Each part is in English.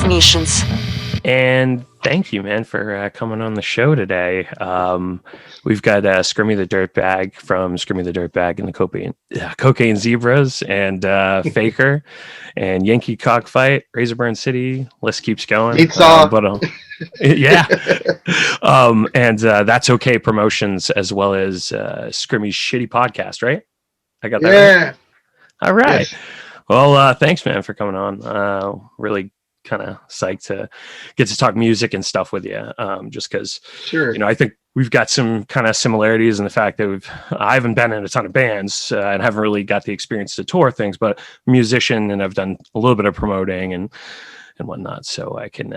nations. And thank you, man, for coming on the show today. We've got Scrimmy the Dirtbag from Scrimmy the Dirtbag and the Cocaine Zebras and Faker and Yankee Cockfight, Razorburn City. List keeps going. Yeah. And That's Okay Promotions, as well as Scrimmy's Shitty Podcast, right? I got that right? All right. Yes. Well, thanks, man, for coming on. Really kind of psyched to get to talk music and stuff with you, just because I think we've got some kind of similarities in the fact that I haven't been in a ton of bands and haven't really got the experience to tour things, but I'm a musician and I've done a little bit of promoting and whatnot, so I can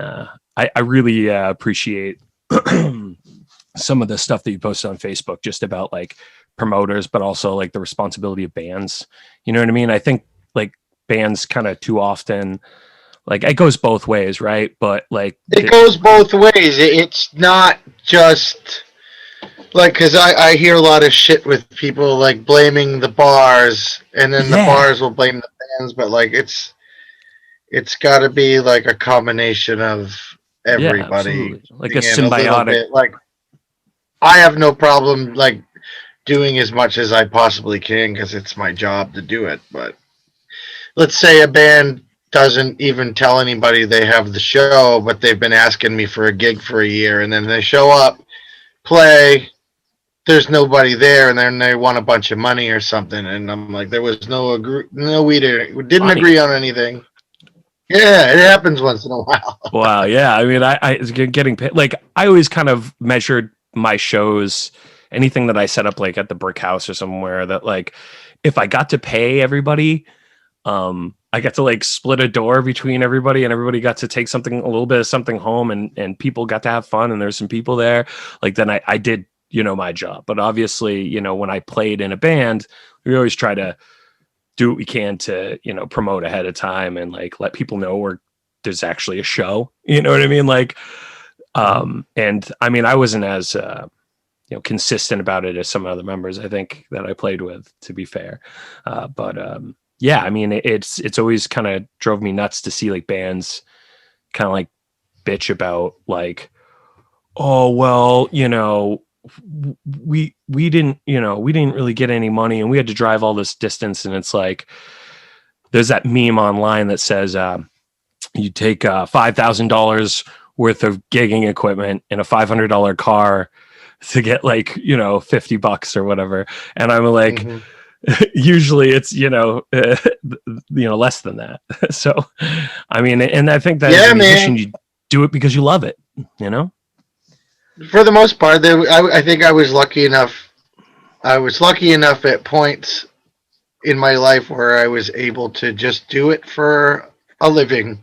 I really appreciate some of the stuff that you posted on Facebook just about like promoters, but also like the responsibility of bands, you know what I mean? I think like bands kind of too often, like it goes both ways, right? But like it goes both ways. It's not just like, because I hear a lot of shit with people like blaming the bars, and then the bars will blame the bands. But like it's got to be like a combination of everybody, like a symbiotic. Like I have no problem like doing as much as I possibly can because it's my job to do it. But let's say a band doesn't even tell anybody they have the show, but they've been asking me for a gig for a year, and then they show up, play, there's nobody there, and then they want a bunch of money or something, and I'm like, there was we didn't agree on anything. Yeah, it happens once in a while. Wow, yeah, I mean, I getting paid, like I always kind of measured my shows, anything that I set up like at the Brick House or somewhere, that like if I got to pay everybody, I got to like split a door between everybody, and everybody got to take a little bit of something home, and people got to have fun, and there's some people there. Like then I did, my job. But obviously, when I played in a band, we always try to do what we can to, promote ahead of time and like let people know there's actually a show. You know what I mean? Like, and I mean, I wasn't as, consistent about it as some other members, I think, that I played with, to be fair. Yeah, I mean, it's always kind of drove me nuts to see like bands kind of like bitch about like, oh, well, we didn't really get any money and we had to drive all this distance. And it's like, there's that meme online that says you take $5,000 worth of gigging equipment in a $500 car to get like, $50 or whatever. And I'm like, usually it's less than that. So I mean, and I think that as a musician, you do it because you love it, for the most part. I think I was lucky enough at points in my life where I was able to just do it for a living,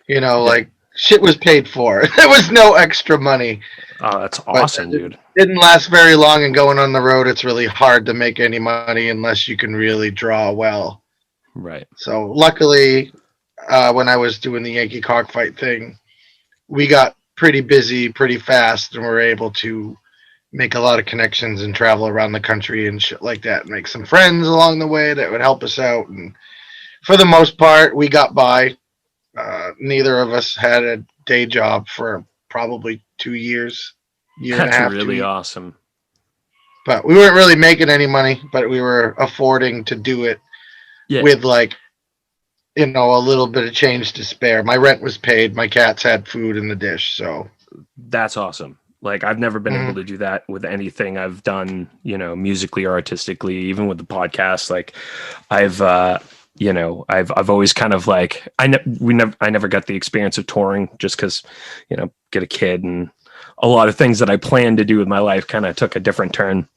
like shit was paid for. There was no extra money. Oh, that's awesome, dude. Didn't last very long, and going on the road, it's really hard to make any money unless you can really draw well. Right. So luckily, when I was doing the Yankee Cockfight thing, we got pretty busy pretty fast, and were able to make a lot of connections and travel around the country and shit like that, and make some friends along the way that would help us out. And for the most part, we got by. Neither of us had a day job for probably 2 years. That's really awesome. But we weren't really making any money, but we were affording to do it with like, a little bit of change to spare. My rent was paid. My cats had food in the dish. So that's awesome. Like I've never been able to do that with anything I've done, musically or artistically, even with the podcast. Like I've always kind of like, I never got the experience of touring just cause, get a kid, and a lot of things that I planned to do with my life kind of took a different turn,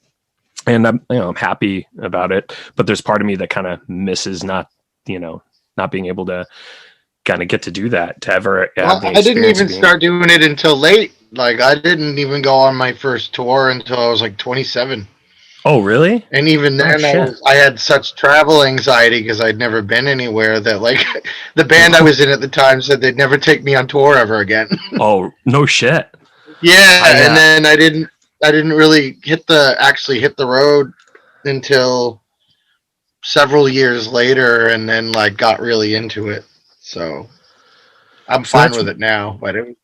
and I'm happy about it. But there's part of me that kind of misses not being able to kind of get to do that, to ever. I didn't even start doing it until late. Like I didn't even go on my first tour until I was like 27. Oh, really? And even then, I had such travel anxiety because I'd never been anywhere that, like, the band I was in at the time said they'd never take me on tour ever again. Oh, no shit. Yeah, and then I didn't really hit the road until several years later, and then like got really into it. So I'm So fine that's with it now, but it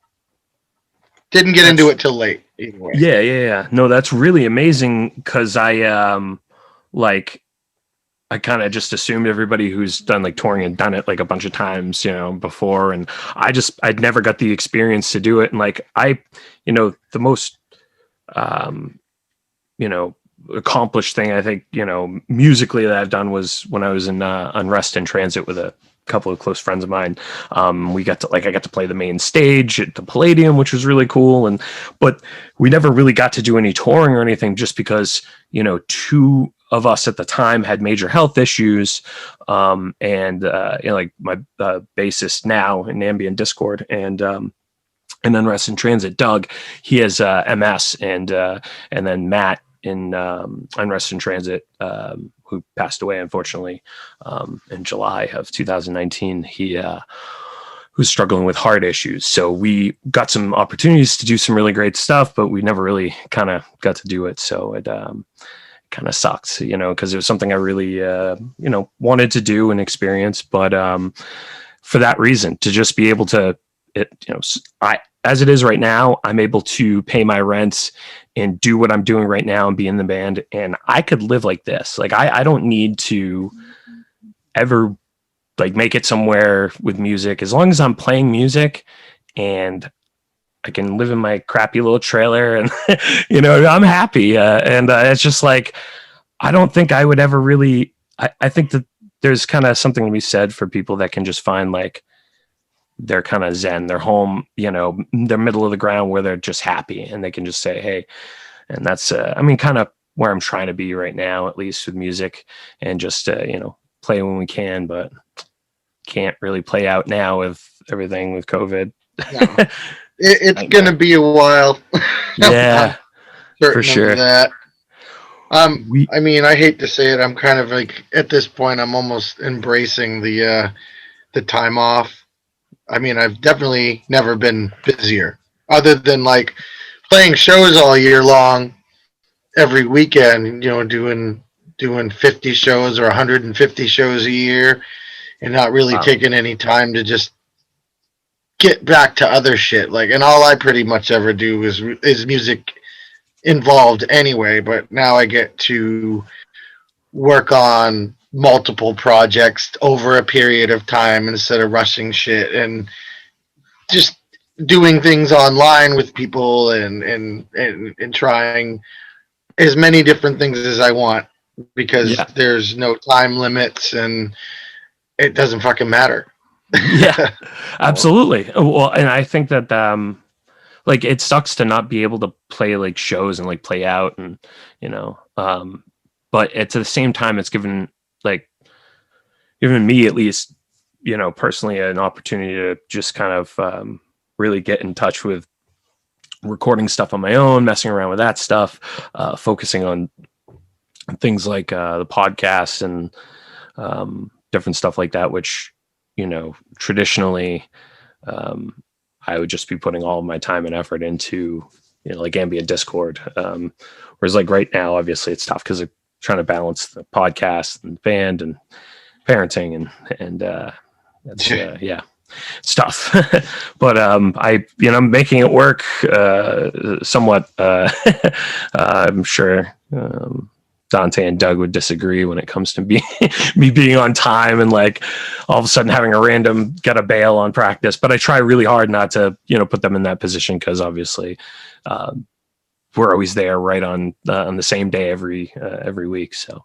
didn't get into that's it till late. Either way. yeah. No, that's really amazing because like I kind of just assumed everybody who's done like touring and done it like a bunch of times, before. And I'd never got the experience to do it. And like, the most, um, you know, accomplished thing I think, musically that I've done was when I was in Unrest in Transit with a couple of close friends of mine. I got to play the main stage at the Palladium, which was really cool. But we never really got to do any touring or anything just because, two of us at the time had major health issues. Like my bassist now in Ambient Discord and Unrest in Transit, Doug, he has MS, and then Matt in Unrest in Transit, who passed away unfortunately in July of 2019. He who's struggling with heart issues. So we got some opportunities to do some really great stuff, but we never really kind of got to do it. So it kind of sucked, because it was something I really, wanted to do and experience. But for that reason, to just be able to, as it is right now, I'm able to pay my rent and do what I'm doing right now and be in the band. And I could live like this. Like, I don't need to ever like make it somewhere with music. As long as I'm playing music and I can live in my crappy little trailer and, I'm happy. And it's just like, I don't think I would ever really, I think that there's kind of something to be said for people that can just find like, they're kind of zen, they're home, they're middle of the ground where they're just happy and they can just say, hey, and that's, kind of where I'm trying to be right now, at least with music, and just, play when we can, but can't really play out now with everything with COVID. No. It's going to be a while. Yeah, for sure. Of that. I hate to say it. I'm kind of like, at this point, I'm almost embracing the time off. I've definitely never been busier, other than like playing shows all year long, every weekend. Doing 50 shows or 150 shows a year, and not really taking any time to just get back to other shit. Like, and all I pretty much ever do is music involved anyway. But now I get to work on multiple projects over a period of time instead of rushing shit and just doing things online with people and trying as many different things as I want, because there's no time limits and it doesn't fucking matter. Yeah, absolutely. Well, and I think that like, it sucks to not be able to play like shows and like play out and but at the same time, it's given me at least, personally, an opportunity to just kind of really get in touch with recording stuff on my own, messing around with that stuff, focusing on things like the podcast and different stuff like that, which, traditionally I would just be putting all of my time and effort into, like Ambient Discord. Whereas like right now, obviously it's tough because I'm trying to balance the podcast and band and parenting and that's it's tough. But I'm making it work somewhat. I'm sure Dante and Doug would disagree when it comes to me being on time and like all of a sudden having a random get a bail on practice. But I try really hard not to put them in that position, because obviously we're always there right on the same day every week. So,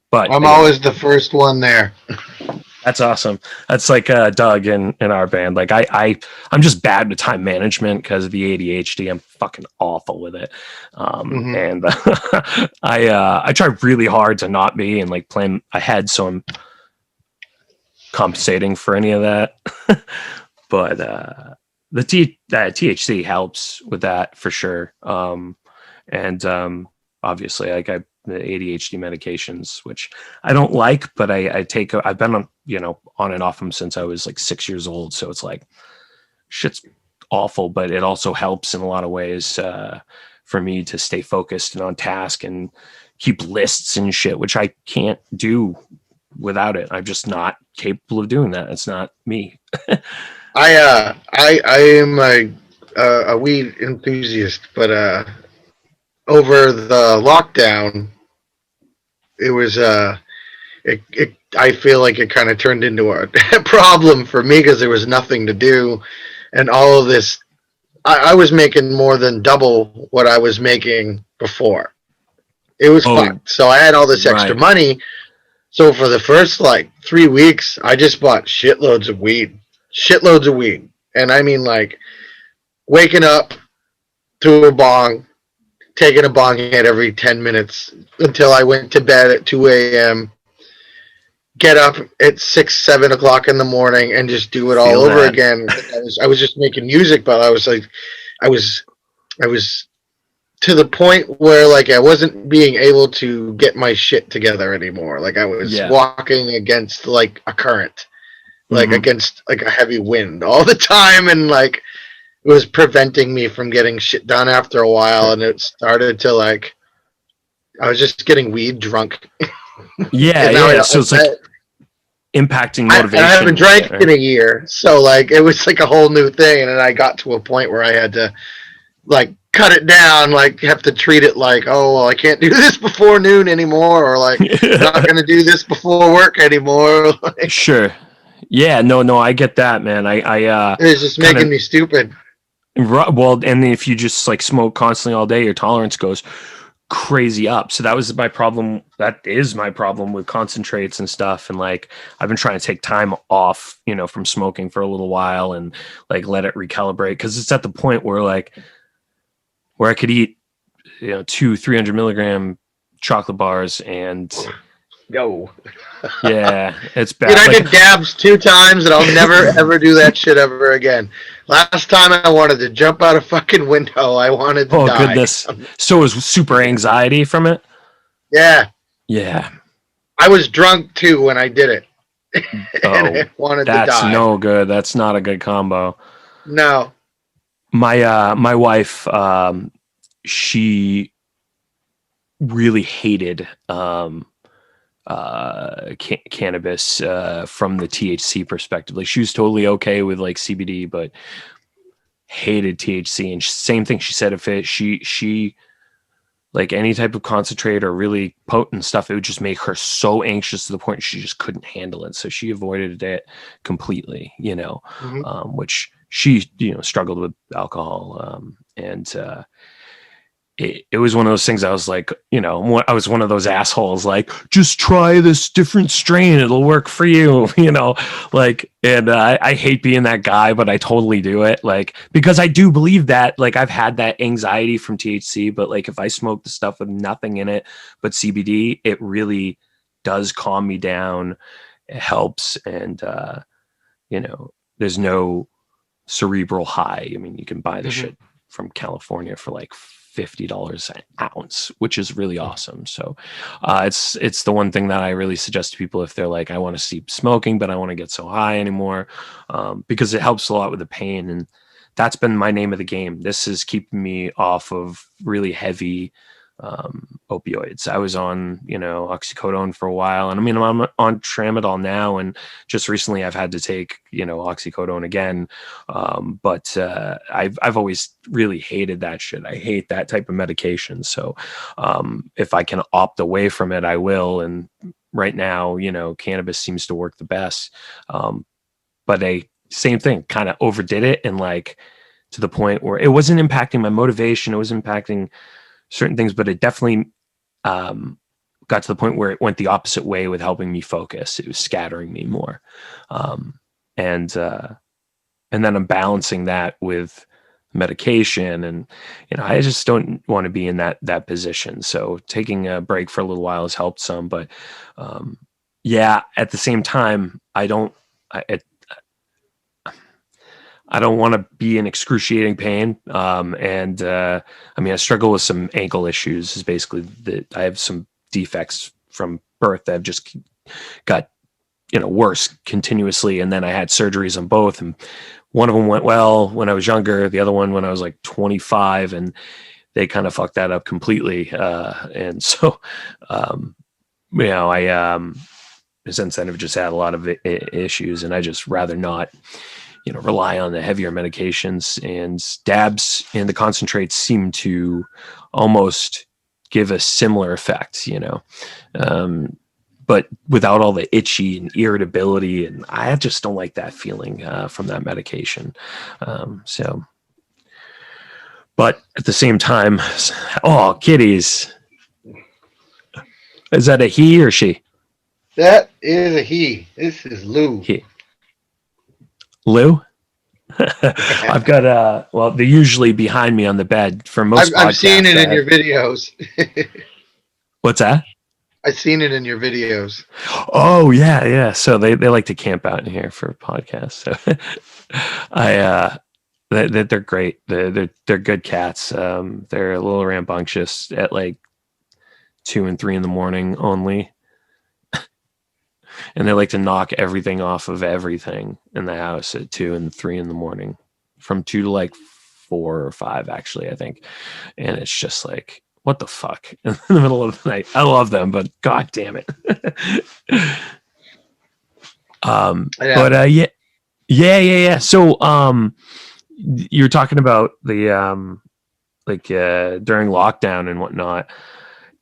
but I'm always the first one there. That's awesome. That's like Doug in our band. Like I'm just bad with time management because of the ADHD. I'm fucking awful with it. And I try really hard to not be and like plan ahead, so I'm compensating for any of that. But the THC helps with that for sure. Obviously, like the ADHD medications, which I don't like, but I take. I've been on and off them since I was like 6 years old. So it's like shit's awful, but it also helps in a lot of ways for me to stay focused and on task and keep lists and shit, which I can't do without it. I'm just not capable of doing that. It's not me. I am a weed enthusiast, but over the lockdown, it was I feel like it kind of turned into a problem for me because there was nothing to do, and all of this. I was making more than double what I was making before. It was Oh, fucked. So I had all this extra right. money. So for the first like 3 weeks, I just bought shitloads of weed, and I mean like waking up to a bong, taking a bong hit every 10 minutes until I went to bed at 2 a.m. Get up at 6, 7 o'clock in the morning and just do it all Feel over that. again. I was just making music, but I was like, I was I was to the point where like I wasn't being able to get my shit together anymore. Like I was Yeah. walking against like a current, like Hmm. against like a heavy wind all the time, and like it was preventing me from getting shit done after a while. Sure. And it started to like I was just getting weed drunk, Yeah, and now yeah. So it's like impacting I haven't motivation. drank Yeah, in right? a year, so like it was like a whole new thing. And then I got to a point where I had to like cut it down, like have to treat it like, oh, well, I can't do this before noon anymore, or like I'm not gonna do this before work anymore. Like, Sure. Yeah, no, I get that, man. I it's just kind making of me stupid. well, and then if you just like smoke constantly all day, your tolerance goes crazy up. So that was my problem. That is my problem with concentrates and stuff. And like I've been trying to take time off, from smoking for a little while and like let it recalibrate because it's at the point where I could eat, 200-300 milligram chocolate bars and Yo, yeah, it's dude, bad. I Like, did dabs 2 times, and I'll never ever do that shit ever again. Last time I wanted to jump out a fucking window. I wanted to oh die. goodness. So it was super anxiety from it. Yeah, Yeah. I was drunk too when I did it, and Oh, I wanted to that's die. no good. That's not a good combo. No. My wife, she really hated cannabis from the THC perspective. Like she was totally okay with like CBD, but hated THC. And same thing she said, if she like any type of concentrate or really potent stuff, it would just make her so anxious to the point she just couldn't handle it. So she avoided it completely, Mm-hmm. which she, struggled with alcohol. And it was one of those things I was like, I was one of those assholes, like, just try this different strain. It'll work for you, like, and I hate being that guy, but I totally do it. Like, because I do believe that, like, I've had that anxiety from THC, but like, if I smoke the stuff with nothing in it but CBD, it really does calm me down. It helps. And, there's no cerebral high. I mean, you can buy the Mm-hmm. shit from California for like $50 an ounce, which is really awesome. So it's the one thing that I really suggest to people if they're like, I want to cease smoking, but I want to get so high anymore, because it helps a lot with the pain. And that's been my name of the game. This is keeping me off of really heavy opioids. I was on, oxycodone for a while, and I mean, I'm on tramadol now, and just recently I've had to take, oxycodone again. But I've always really hated that shit. I hate that type of medication. So if I can opt away from it, I will. And right now, cannabis seems to work the best. But same thing, kind of overdid it, and like to the point where it wasn't impacting my motivation. It was impacting certain things, but it definitely got to the point where it went the opposite way with helping me focus. It was scattering me more. Um, and then I'm balancing that with medication, and I just don't want to be in that position. So taking a break for a little while has helped some, but yeah, at the same time, I don't want to be in excruciating pain. And I mean, I struggle with some ankle issues. Is basically that I have some defects from birth that have just got worse continuously, and then I had surgeries on both, and one of them went well when I was younger, the other one when I was like 25, and they kind of fucked that up completely. And so, um, I since then have just had a lot of issues, and I just rather not rely on the heavier medications, and dabs and the concentrates seem to almost give a similar effect, but without all the itchy and irritability. And I just don't like that feeling from that medication. But at the same time, oh, kitties. Is that a he or she? That is a he. This is Lou. He. Lou? I've got well, they're usually behind me on the bed for most podcasts. I've seen it in your videos. What's that? I've seen it in your videos. Oh yeah. So they like to camp out in here for podcasts. So they're great. They're good cats. They're a little rambunctious at like 2 and 3 in the morning only. And they like to knock everything off of everything in the house at 2 and 3 in the morning, from 2 to like 4 or 5, actually, I think. And it's just like, what the fuck in the middle of the night? I love them, but God damn it. But yeah. So, you were talking about the, during lockdown and whatnot.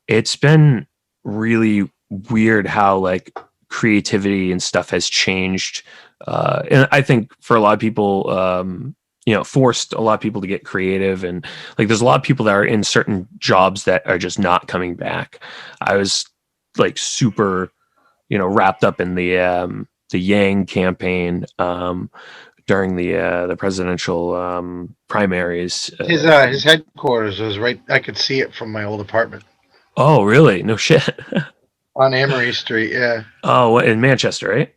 It's been really weird how like creativity and stuff has changed, and I think for a lot of people, forced a lot of people to get creative. And like there's a lot of people that are in certain jobs that are just not coming back. I was like super wrapped up in the Yang campaign during the presidential primaries. His headquarters was right. I could see it from my old apartment. Oh really? No shit. On Amory Street, yeah. Oh, in Manchester, right?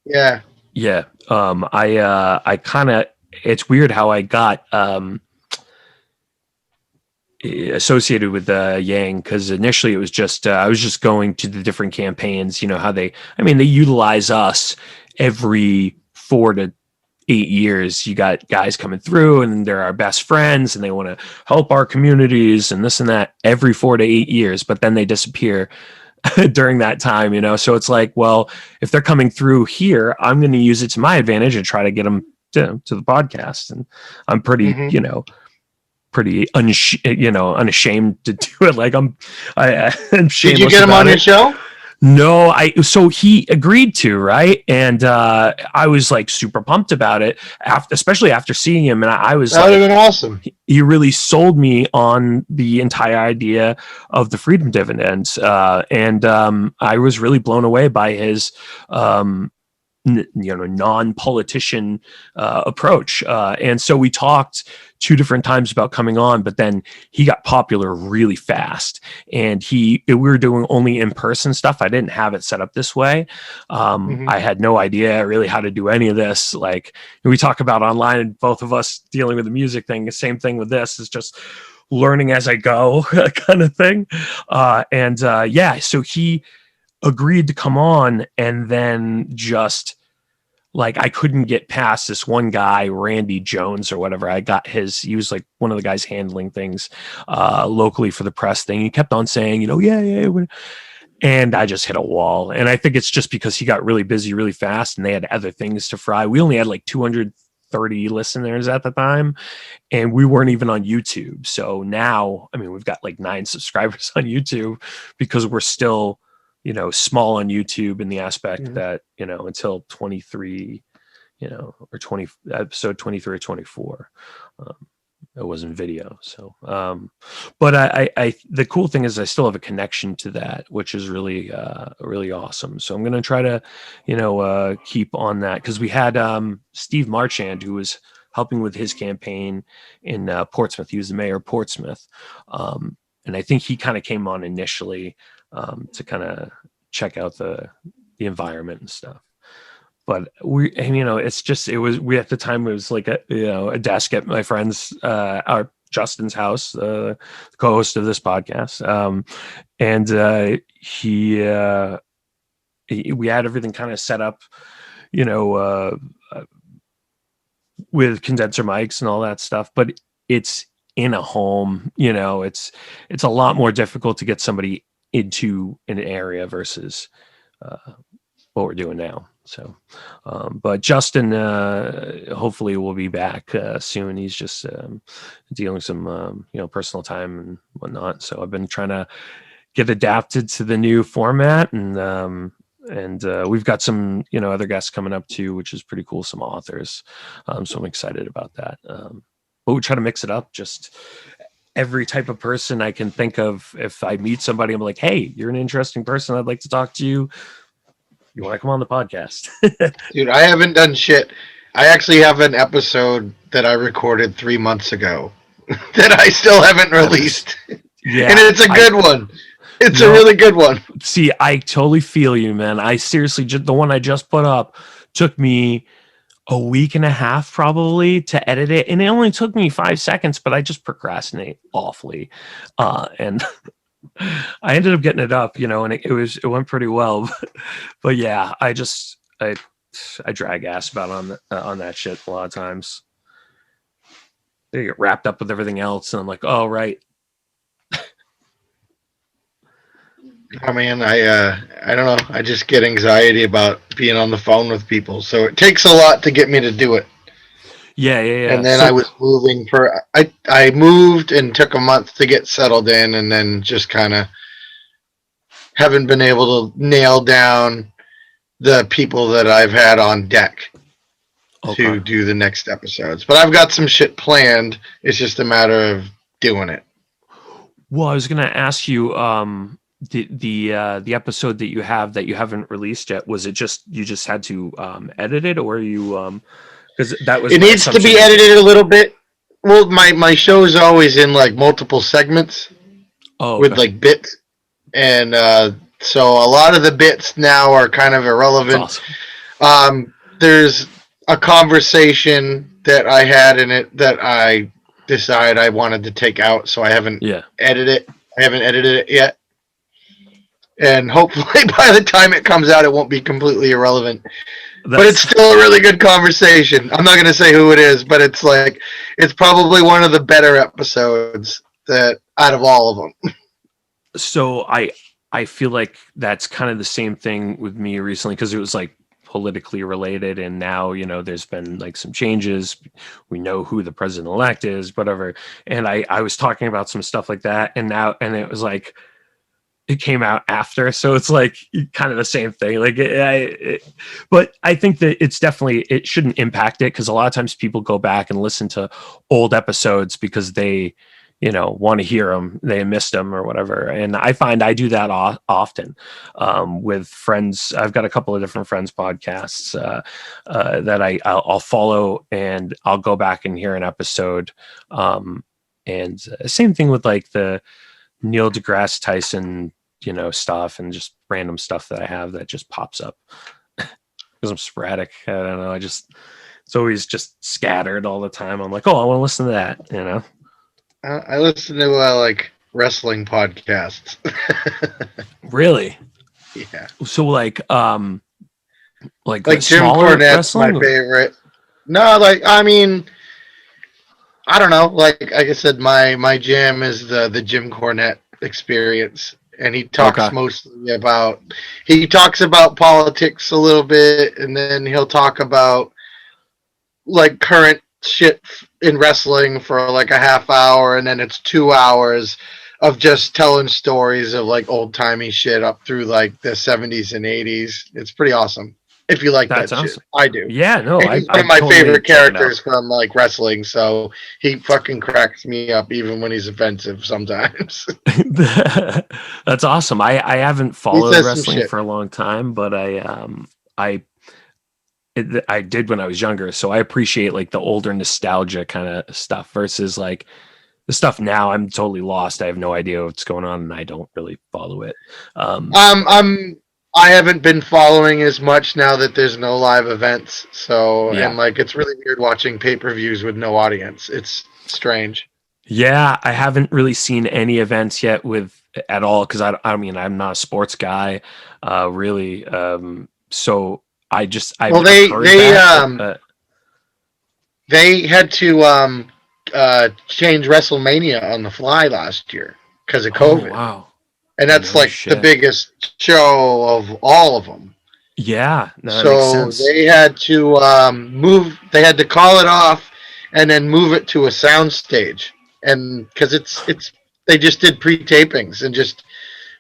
Yeah. Yeah. I kind of, it's weird how I got associated with Yang, because initially it was just I was just going to the different campaigns. How they utilize us every 4 to 8 years. You got guys coming through and they're our best friends and they want to help our communities and this and that every 4 to 8 years, but then they disappear during that time, so it's like, well, if they're coming through here, I'm going to use it to my advantage and try to get them to the podcast. And I'm pretty, pretty unashamed to do it. Like I'm shameless. Did you get him on your show? No, so he agreed to, right? And I was like super pumped about it, especially after seeing him. And I was that would have been awesome. He really sold me on the entire idea of the freedom dividends. And I was really blown away by his non-politician approach. And so we talked 2 different times about coming on, but then he got popular really fast, and we were doing only in-person stuff. I didn't have it set up this way. I had no idea really how to do any of this. Like we talk about online, and both of us dealing with the music thing, the same thing with this is just learning as I go kind of thing. So he agreed to come on, and then just like I couldn't get past this one guy, Randy Jones or whatever. He was like one of the guys handling things locally for the press thing. He kept on saying, yeah. And I just hit a wall. And I think it's just because he got really busy really fast and they had other things to fry. We only had like 230 listeners at the time, and we weren't even on YouTube. So now, we've got like 9 subscribers on YouTube because we're still small on YouTube in the aspect that, until 23, or 20 episode 23 or 24, it wasn't video. So, but I the cool thing is I still have a connection to that, which is really, really awesome. So I'm going to try to, keep on that. Cause we had, Steve Marchand, who was helping with his campaign in Portsmouth. He was the mayor of Portsmouth. And I think he kind of came on initially to kind of check out the environment and stuff. But we at the time it was like a desk at my friend's, our Justin's house, the co-host of this podcast. We had everything kind of set up, with condenser mics and all that stuff, but it's in a home, it's a lot more difficult to get somebody into an area versus what we're doing now. So, but Justin, hopefully will be back soon. He's just dealing with some, personal time and whatnot. So I've been trying to get adapted to the new format, and we've got some, other guests coming up too, which is pretty cool. Some authors, so I'm excited about that. But we try to mix it up, just every type of person I can think of. If I meet somebody, I'm like, hey, you're an interesting person, I'd like to talk to you. You want to come on the podcast? Dude, I haven't done shit. I actually have an episode that I recorded 3 months ago that I still haven't released. Yeah. And it's a good one. It's a really good one. See, I totally feel you, man. I seriously, the one I just put up took me a week and a half probably to edit it. And it only took me 5 seconds, but I just procrastinate awfully. And I ended up getting it up, and it went pretty well. But yeah, I drag ass about on that shit a lot of times. They get wrapped up with everything else, and I'm like, oh right. I mean, I don't know. I just get anxiety about being on the phone with people, so it takes a lot to get me to do it. Yeah. And then I was moving I moved and took a month to get settled in, and then just kind of haven't been able to nail down the people that I've had on deck to do the next episodes. But I've got some shit planned. It's just a matter of doing it. Well, I was going to ask you, the episode that you haven't released yet, was it just you just had to edit it, or you because that was, it needs to be edited a little bit. Well, my show is always in like multiple segments with like bits, and so a lot of the bits now are kind of irrelevant. Awesome. There's a conversation that I had in it that I decided I wanted to take out, so I haven't edited it. I haven't edited it yet. And hopefully by the time it comes out, it won't be completely irrelevant. But it's still a really good conversation. I'm not going to say who it is, but it's probably one of the better episodes that out of all of them. So I feel like that's kind of the same thing with me recently, because it was like politically related, and now there's been like some changes. We know who the president-elect is, whatever. And I was talking about some stuff like that, and it was like, it came out after, so it's like kind of the same thing. Like, but I think that it shouldn't impact it, because a lot of times people go back and listen to old episodes because they, want to hear them, they missed them or whatever. And I find I do that often with friends. I've got a couple of different friends' podcasts that I'll follow, and I'll go back and hear an episode. And same thing with like the Neil deGrasse Tyson, stuff, and just random stuff that I have that just pops up because I'm sporadic. I don't know. It's always just scattered all the time. I'm like, oh, I want to listen to that. I listen to like wrestling podcasts. Really? Yeah. So like Jim Cornette's my favorite. No, I mean, I don't know. Like I said, my jam is the Jim Cornette Experience, and he talks mostly about politics a little bit, and then he'll talk about like current shit in wrestling for like a half hour, and then it's 2 hours of just telling stories of like old timey shit up through like the 70s and 80s. It's pretty awesome. If you like that awesome shit. I do. Yeah, no, he's one of my favorite characters from like wrestling, so he fucking cracks me up even when he's offensive sometimes. That's awesome. I haven't followed wrestling for a long time, but I did when I was younger, so I appreciate like the older nostalgia kind of stuff versus like the stuff now. I'm totally lost. I have no idea what's going on, and I don't really follow it. I haven't been following as much now that there's no live events. So, and like, it's really weird watching pay-per-views with no audience. It's strange. Yeah. I haven't really seen any events yet at all. Cause I mean, I'm not a sports guy, really. So they had to, change WrestleMania on the fly last year because of COVID. Oh, wow. And that's the biggest show of all of them. Yeah, no, that makes So sense. they had to move. They had to call it off and then move it to a sound stage. And because it's they just did pre tapings and just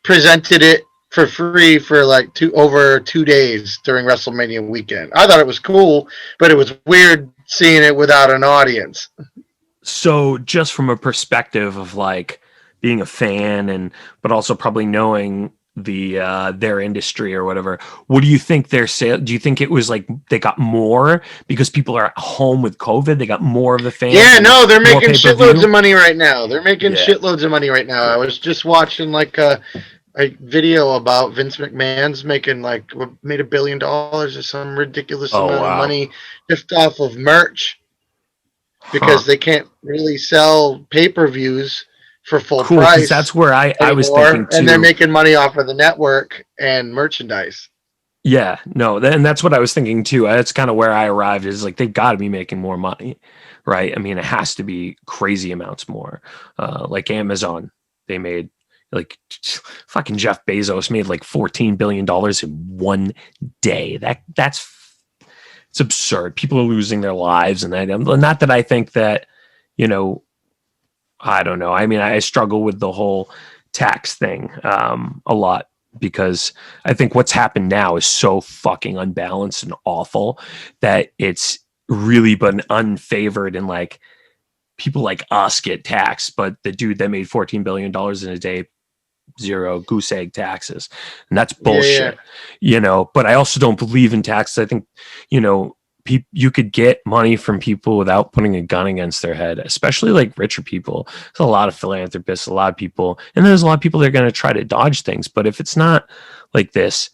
presented it for free for like over 2 days during WrestleMania weekend. I thought it was cool, but it was weird seeing it without an audience. So just from a perspective of like being a fan and but also probably knowing their industry or whatever, what do you think their sale, do you think it was like they got more because people are at home with COVID, they got more of the fans Yeah, and no, they're more making shitloads pay-per-view? of money right now. They're making Yeah, shitloads of money right now. I good. was just watching like a video about Vince McMahon's making like made $1 billion or some ridiculous Oh amount of wow. money just off of merch Huh. because they can't really sell pay-per-views for full Cool, because price that's where I was thinking anymore, and they're too. making money off of the network and merchandise. Yeah, no, and that's what I was thinking too. That's kind of where I arrived is like they've got to be making more money, right? I mean, it has to be crazy amounts more. Like Amazon, they made like fucking Jeff Bezos made like $14 billion in one day. That's it's absurd. People are losing their lives, and not that I think that you know I don't know. I mean, I struggle with the whole tax thing a lot because I think what's happened now is so fucking unbalanced and awful that it's really been unfavored and like people like us get taxed, but the dude that made $14 billion in a day, zero goose egg taxes. And that's Yeah, yeah. bullshit, but I also don't believe in taxes. I think, you know, you could get money from people without putting a gun against their head, especially like richer people. There's a lot of philanthropists, a lot of people, and there's a lot of people that are going to try to dodge things. But if it's not like this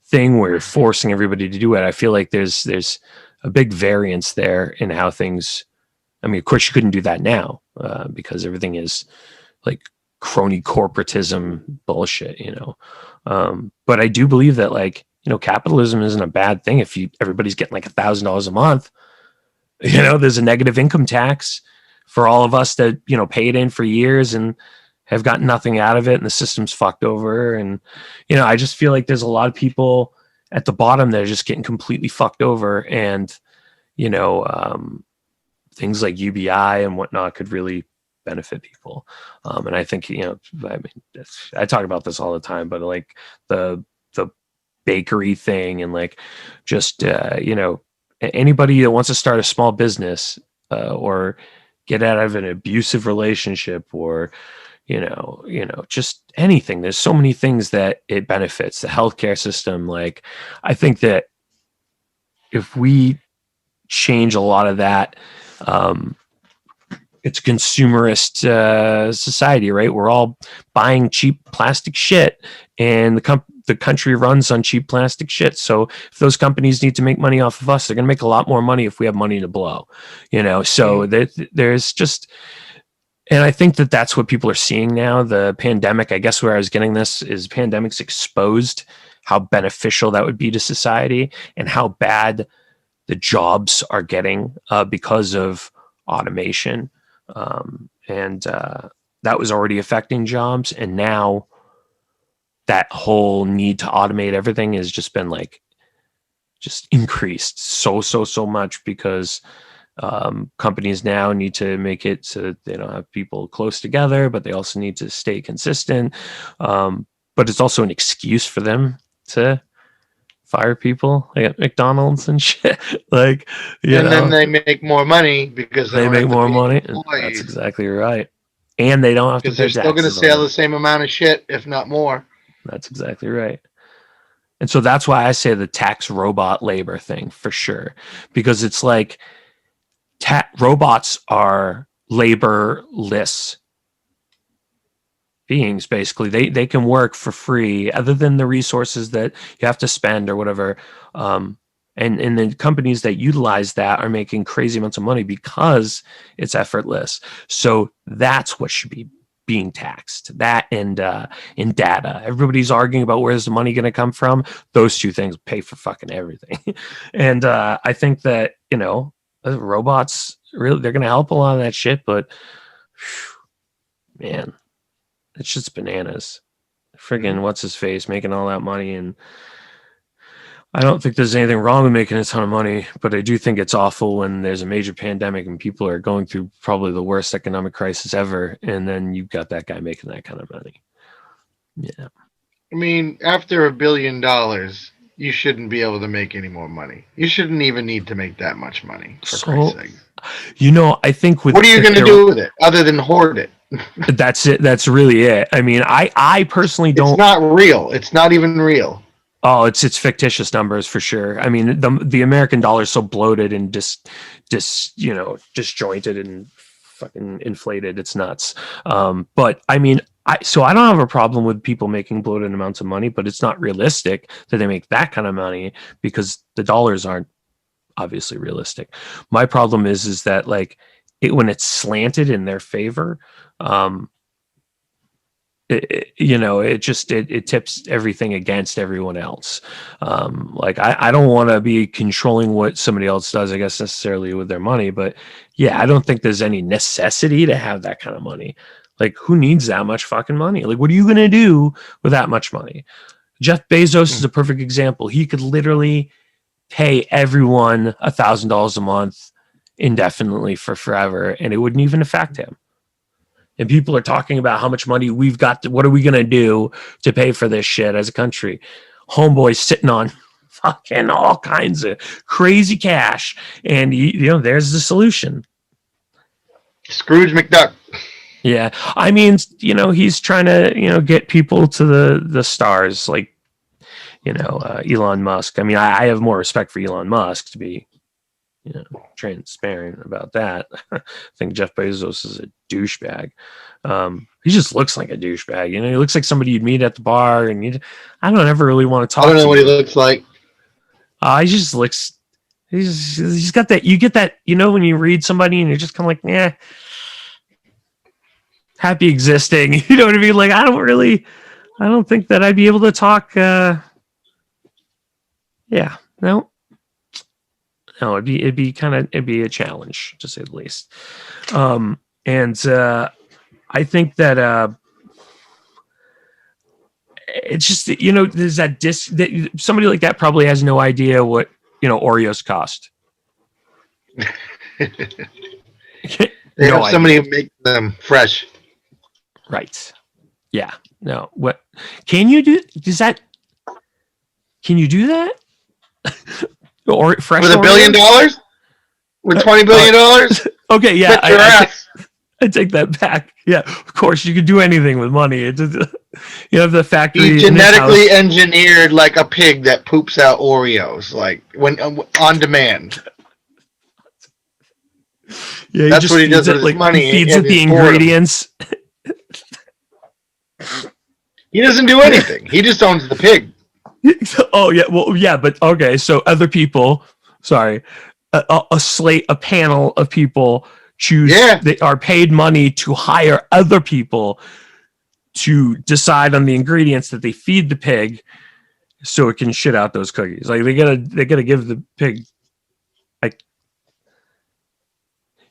thing where you're forcing everybody to do it, I feel like there's a big variance there in how things. I mean, of course, you couldn't do that now because everything is like crony corporatism bullshit. But I do believe that like, capitalism isn't a bad thing if everybody's getting like $1,000 a month. There's a negative income tax for all of us that, paid in for years and have gotten nothing out of it and the system's fucked over. And, I just feel like there's a lot of people at the bottom that are just getting completely fucked over. And, you know, um, things like UBI and whatnot could really benefit people. And I think, I mean, I talk about this all the time, but like the bakery thing and like just, anybody that wants to start a small business or get out of an abusive relationship or, just anything. There's so many things that it benefits the healthcare system. Like, I think that if we change a lot of that, um, it's a consumerist society, right? We're all buying cheap plastic shit, and the country runs on cheap plastic shit. So if those companies need to make money off of us, they're going to make a lot more money if we have money to blow, So there's just, and I think that that's what people are seeing now. The pandemic, I guess, where I was getting this is pandemics exposed how beneficial that would be to society and how bad the jobs are getting because of automation. And that was already affecting jobs. And now that whole need to automate everything has just been like, just increased so much because companies now need to make it so that they don't have people close together, but they also need to stay consistent. But it's also an excuse for them to fire people like at McDonald's and shit. Like, And then they make more money because they they don't make have to more pay money. That's employees exactly right. And they don't have to because pay they're still going to taxes on sell it. the same amount of shit, if not more. That's exactly right. And so that's why I say the tax robot labor thing for sure, because it's like robots are laborless beings. Basically, they can work for free, other than the resources that you have to spend or whatever. And the companies that utilize that are making crazy amounts of money because it's effortless. So that's what should be being taxed. That and in data. Everybody's arguing about where's the money going to come from. Those two things pay for fucking everything. And I think that robots really they're going to help a lot of that shit, but man, it's just bananas. Friggin' what's his face making all that money, and I don't think there's anything wrong with making a ton of money, but I do think it's awful when there's a major pandemic and people are going through probably the worst economic crisis ever, and then you've got that guy making that kind of money. Yeah. I mean, after $1 billion, you shouldn't be able to make any more money. You shouldn't even need to make that much money, for Christ's sake. I think with what are you going to do with it other than hoard it? That's it. That's really it. I mean, I personally don't. It's not real. It's not even real. Oh, it's fictitious numbers for sure. I mean, the American dollar is so bloated and disjointed and fucking inflated. It's nuts. But I mean, I don't have a problem with people making bloated amounts of money, but it's not realistic that they make that kind of money because the dollars aren't obviously realistic. My problem is that like when it's slanted in their favor, it tips everything against everyone else. Like I don't want to be controlling what somebody else does, I guess, necessarily with their money, but yeah, I don't think there's any necessity to have that kind of money. Like, who needs that much fucking money? Like, what are you going to do with that much money? Jeff Bezos is a perfect example. He could literally pay everyone $1,000 a month indefinitely for forever, and it wouldn't even affect him. And people are talking about how much money we've got. What are we going to do to pay for this shit as a country? Homeboy's sitting on fucking all kinds of crazy cash. And, there's the solution. Scrooge McDuck. Yeah. I mean, he's trying to, get people to the stars, like, Elon Musk. I mean, I have more respect for Elon Musk, to be transparent about that. I think Jeff Bezos is a douchebag. He just looks like a douchebag. He looks like somebody you'd meet at the bar, and I don't ever really want to talk. I don't know to what him. He looks like. He just looks. He's got that. You get that. When you read somebody and you're just kind of like, yeah, happy existing. You know what I mean? Like, I don't think that I'd be able to talk. Yeah, no. No, it'd be a challenge, to say the least. I think that it's just there's that that somebody like that probably has no idea what Oreos cost. They have somebody who makes them fresh. Right. Yeah. No. What can you do? Can you do that? Or fresh with $1 billion? With $20 billion? Okay, yeah. I take that back. Yeah, of course, you could do anything with money. You have the factory. He genetically engineered like a pig that poops out Oreos, like when on demand. Yeah, that's what he does with his money. He feeds it the ingredients. He doesn't do anything. He just owns the pig. Oh yeah, well yeah, but okay. So other people, sorry, a panel of people choose. Yeah. They are paid money to hire other people to decide on the ingredients that they feed the pig, so it can shit out those cookies. Like they gotta give the pig. Like,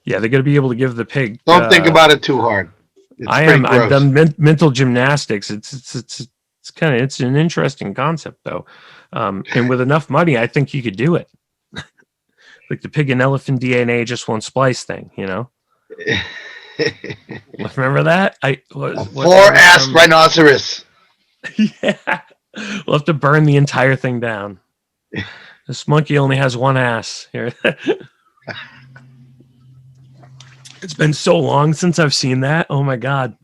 yeah, they gotta be able to give the pig. Don't think about it too hard. I've done mental gymnastics. It's an interesting concept though. And with enough money, I think you could do it. Like the pig and elephant DNA just won't splice thing, Remember that? Four-ass rhinoceros. Yeah. We'll have to burn the entire thing down. This monkey only has one ass. Here. It's been so long since I've seen that. Oh my God.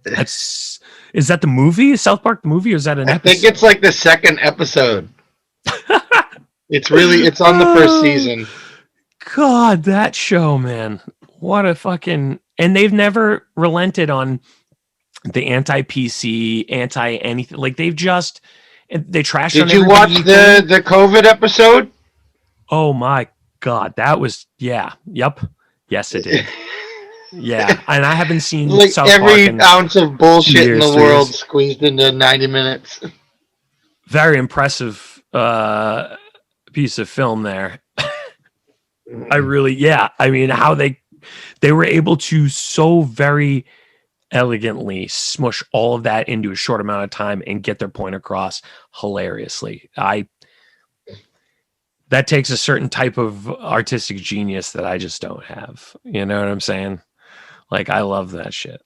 Is that the movie? South Park the movie, or is that an episode? I think it's like the second episode. It's on the first season. God, that show, man. What a fucking... And they've never relented on the anti-PC, anti-anything. Like, they trashed on everybody. Did you watch the COVID episode? Oh my God. That was... Yeah. Yep. Yes, it did. Yeah, and I haven't seen like South every Park ounce of bullshit in the world squeezed into 90 minutes. Very impressive piece of film there. I mean, how they were able to so very elegantly smush all of that into a short amount of time and get their point across hilariously. that takes a certain type of artistic genius that I just don't have. You know what I'm saying? Like, I love that shit.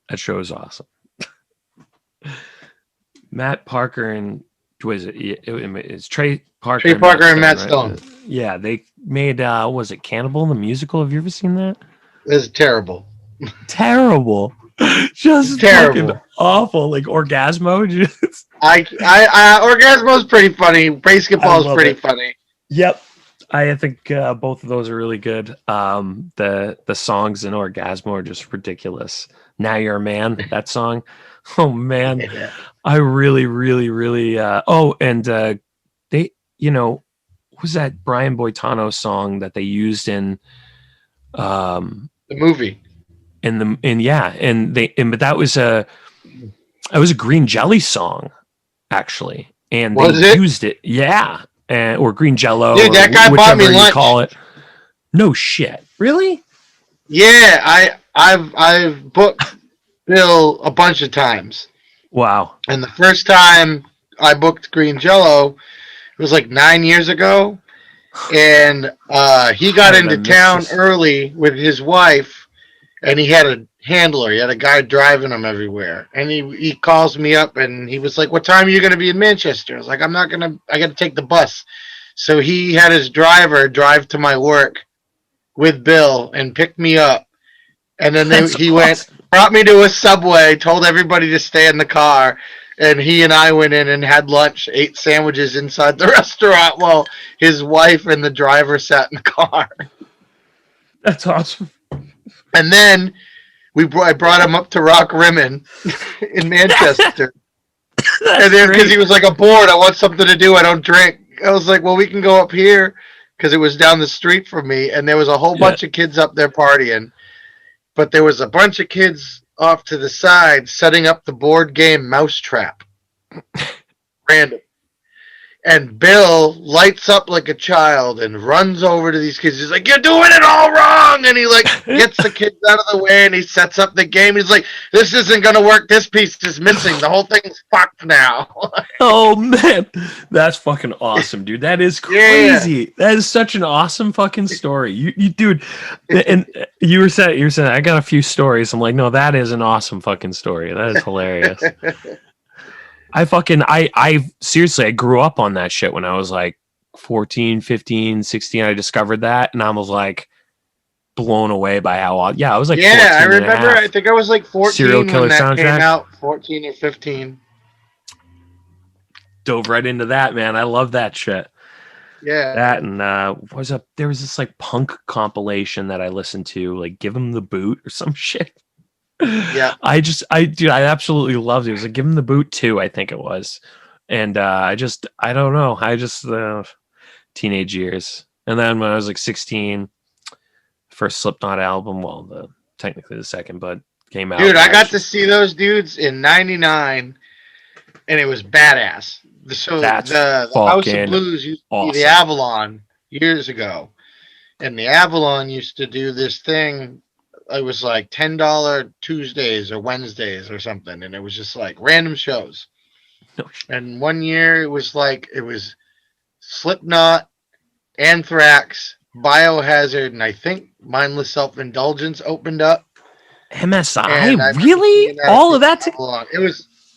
That show is awesome. Matt Parker and was it's Trey Parker, Trey and Parker Matt and Matt Stone, Stone. right? Yeah, they made was it Cannibal the Musical? Have you ever seen that? It's terrible. Terrible. It's Just fucking terrible. awful. Like Orgasmo. Just Orgasmo's pretty funny. I Basketball's love pretty it. funny. Yep. I think both of those are really good. The songs in Orgasmo are just ridiculous. Now You're a Man, that song. Oh man. Yeah. I really, really, really and they, what was that Brian Boitano song that they used in The movie. but that was a Green Jelly song actually, and they Was it? used it, yeah, or Green Jello, Dude, that guy or bought me whichever you lunch. call it. No shit, really? Yeah, I've booked Bill a bunch of times, Wow. and the first time I booked Green Jello, it was like 9 years ago, and he got How did I into miss town this? early with his wife, and he had a handler. He had a guy driving him everywhere, and he calls me up, and he was like, "What time are you going to be in Manchester?" I was like, "I'm not gonna. I got to take the bus." So he had his driver drive to my work with Bill and pick me up. And then That's he went, awesome. brought me to a Subway, told everybody to stay in the car. And he and I went in and had lunch, ate sandwiches inside the restaurant while his wife and the driver sat in the car. That's awesome. And then I brought him up to Rock Rimmon in Manchester. And That's then because great. he was like, "I'm bored. I want something to do. I don't drink." I was like, "Well, we can go up here," because it was down the street from me. And there was a whole Yeah. bunch of kids up there partying. But there was a bunch of kids off to the side setting up the board game Mousetrap. Random. And Bill lights up like a child and runs over to these kids. He's like, "You're doing it all wrong!" And he like gets the kids out of the way and he sets up the game. He's like, "This isn't gonna work. This piece is missing. The whole thing's fucked now." Oh man, that's fucking awesome, dude. That is Yeah. crazy. That is such an awesome fucking story. You dude, and you were saying I got a few stories. I'm like, no, that is an awesome fucking story. That is hilarious. I seriously, I grew up on that shit when I was like 14, 15, 16. I discovered that and I was like blown away by how I was like 14 Yeah, I and a remember. half. I think I was like 14 Serial Killer when that came soundtrack. out. 14 or 15. Dove right into that, man. I love that shit. Yeah. That and there was this like punk compilation that I listened to, like Give 'Em the Boot or some shit. Yeah. I absolutely loved it. It was like Give 'Em the Boot 2, I think it was. And I don't know. Teenage years. And then when I was like 16, first Slipknot album, technically the second, but came out. Dude, I got to see those dudes in '99, and it was badass. So That's the House of fucking Blues used to be awesome. the Avalon years ago, and the Avalon used to do this thing. It was like $10 Tuesdays or Wednesdays or something, and it was just like random shows. No, And one year it was Slipknot, Anthrax, Biohazard, and I think Mindless Self-Indulgence opened up. MSI, And I remember really? seeing that All at of the that? Avalon.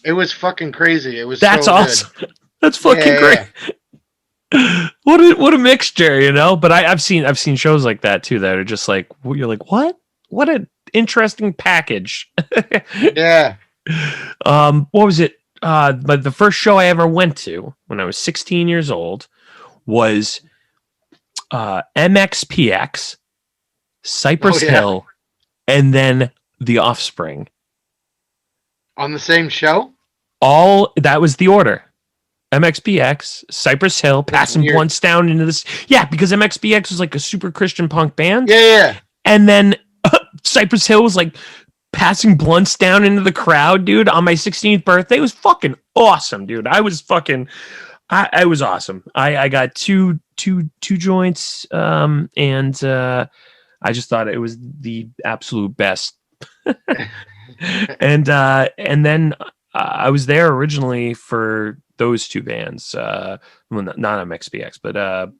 It was fucking crazy. It was That's so awesome. good. That's fucking Yeah, great. What a mixture, you know? But I've seen shows like that too that are just like, you're like, what an interesting package. Yeah. What was it? But the first show I ever went to when I was 16 years old was MXPX, Cypress Hill, and then The Offspring. On the same show? All that was the order. MXPX, Cypress Hill, passing blunts down into this. Yeah, because MXPX was like a super Christian punk band. Yeah. And then Cypress Hill was like passing blunts down into the crowd, dude, on my 16th birthday. It was fucking awesome, dude. I was awesome. I got two joints, and I just thought it was the absolute best. And then I was there originally for those two bands, well, not MXPX, but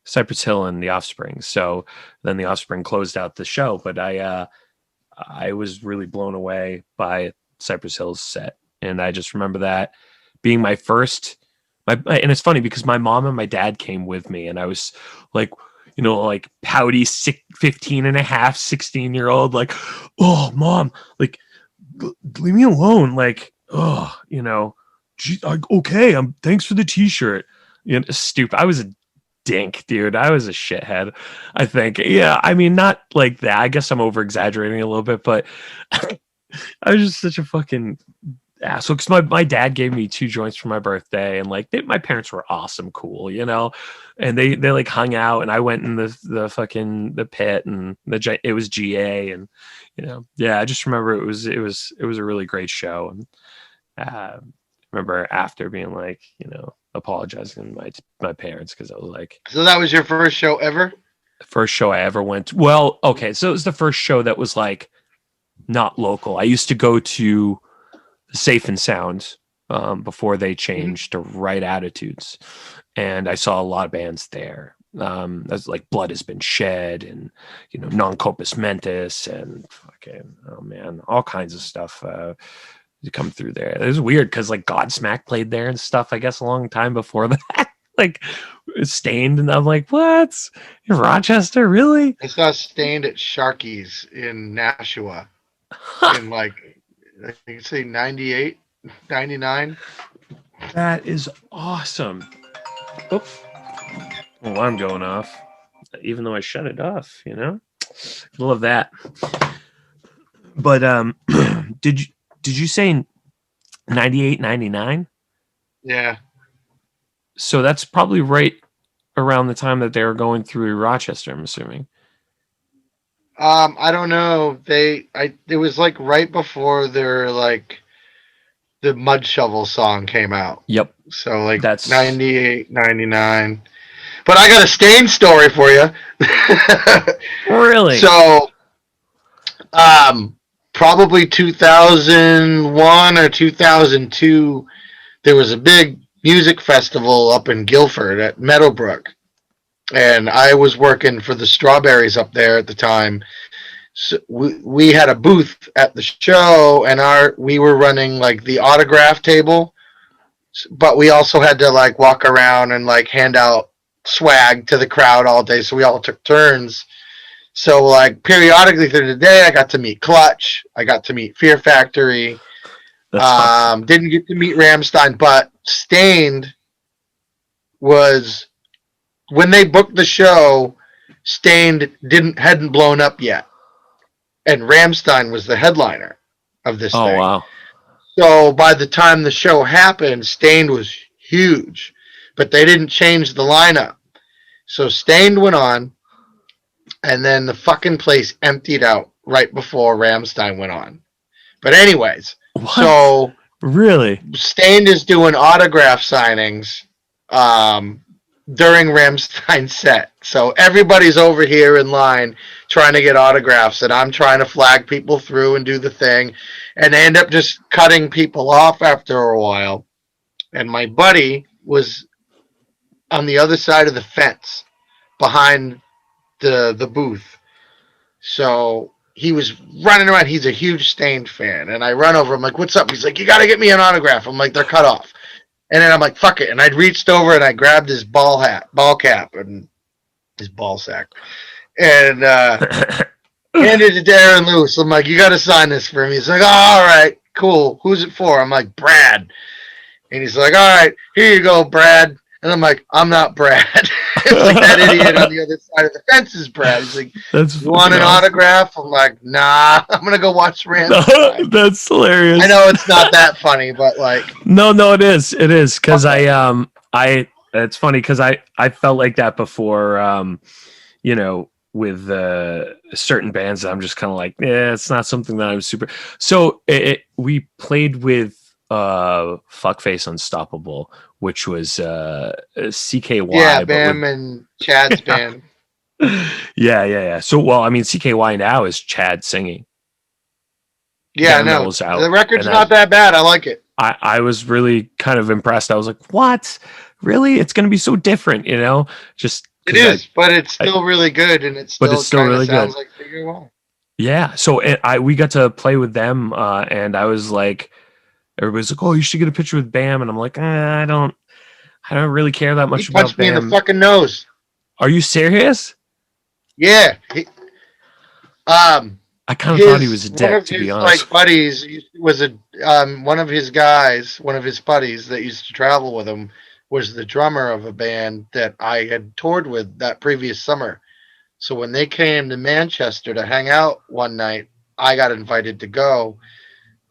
Cypress Hill and The Offspring. So then The Offspring closed out the show, but I was really blown away by Cypress Hill's set, and I just remember that being my first. And it's funny because my mom and my dad came with me, and I was like, like pouty 15 and a half, 16-year-old, like, oh, mom, like, leave me alone, like, oh, okay, thanks for the t-shirt. Stupid. I was a dink, dude. I was a shithead, I think. Yeah, I mean, not like that. I guess I'm over exaggerating a little bit, but I was just such a fucking asshole because my dad gave me 2 joints for my birthday, and like my parents were awesome, cool, and they like hung out, and I went in the fucking the pit, and it was GA, and yeah, I just remember it was a really great show, and remember after being like, apologizing to my parents because I was like, so that was your first show ever? the first show I ever went to. Well, okay, so it was the first show that was like not local. I used to go to Safe and Sound before they changed to Right Attitudes, and I saw a lot of bands there. That's like Blood Has Been Shed, and Non Compos Mentis, and fucking, oh man, all kinds of stuff to come through there. It was weird because like Godsmack played there and stuff, I guess a long time before that. Like Stained, and I'm like, what? In Rochester, really? I saw Stained at Sharky's in Nashua in like, I think it's say 98, 99. That is awesome. Oops. Alarm going off, even though I shut it off, love that. But did you say 98, 99? Yeah. So that's probably right around the time that they were going through Rochester, I'm assuming. I don't know. It was like right before their like the Mud Shovel song came out. Yep. So like That's 98, 99. But I got a Stain story for you. Really? So probably 2001 or 2002, there was a big music festival up in Guilford at Meadowbrook. And I was working for the Strawberries up there at the time. So we had a booth at the show, and we were running like the autograph table, but we also had to like walk around and like hand out swag to the crowd all day. So we all took turns. So like periodically through the day, I got to meet Clutch. I got to meet Fear Factory. awesome. Didn't get to meet Rammstein, but Stained was, when they booked the show, Stained hadn't blown up yet, and Rammstein was the headliner of this thing. Wow. So by the time the show happened, Stained was huge, but they didn't change the lineup. So Stained went on, and then the fucking place emptied out right before Rammstein went on. But anyways, What? So really, Stained is doing autograph signings during Rammstein's set. So everybody's over here in line trying to get autographs, and I'm trying to flag people through and do the thing. And they end up just cutting people off after a while. And my buddy was on the other side of the fence behind the booth. So he was running around. He's a huge Stained fan. And I run over. I'm like, what's up? He's like, you got to get me an autograph. I'm like, they're cut off. And then I'm like, fuck it. And I reached over and I grabbed his ball cap, and his ball sack, and handed it to Darren Lewis. I'm like, you got to sign this for me. He's like, oh, all right, cool. Who's it for? I'm like, Brad. And he's like, all right, here you go, Brad. And I'm like, I'm not Brad. It's like that idiot on the other side of the fence is Brad. He's like, you want an autograph? I'm like, nah, I'm going to go watch Rammstein. That's hilarious. I know it's not that funny, but like. No, it is. It is. Because it's funny because I felt like that before, with certain bands. I'm just kind of like, it's not something that I'm super. So we played with Fuckface Unstoppable, which was CKY. Yeah, Bam and Chad's band. Yeah. So, well, I mean, CKY now is Chad singing. Yeah, I know. The record's not that bad. I like it. I was really kind of impressed. I was like, what? Really? It's going to be so different, you know? Just It because is, but it's I, still really good, and it but it's still still kind of really good. sounds like Figure One. Yeah. So we got to play with them, and I was like, everybody's like, oh, you should get a picture with Bam, and I'm like, I don't really care that He much about punched me in the Bam. fucking nose. Are you serious? Yeah. Um, I kind of thought he was his a one dick, of to be his honest. like buddies was a one of his guys, one of his buddies that used to travel with him was the drummer of a band that I had toured with that previous summer. So when they came to Manchester to hang out one night, I got invited to go.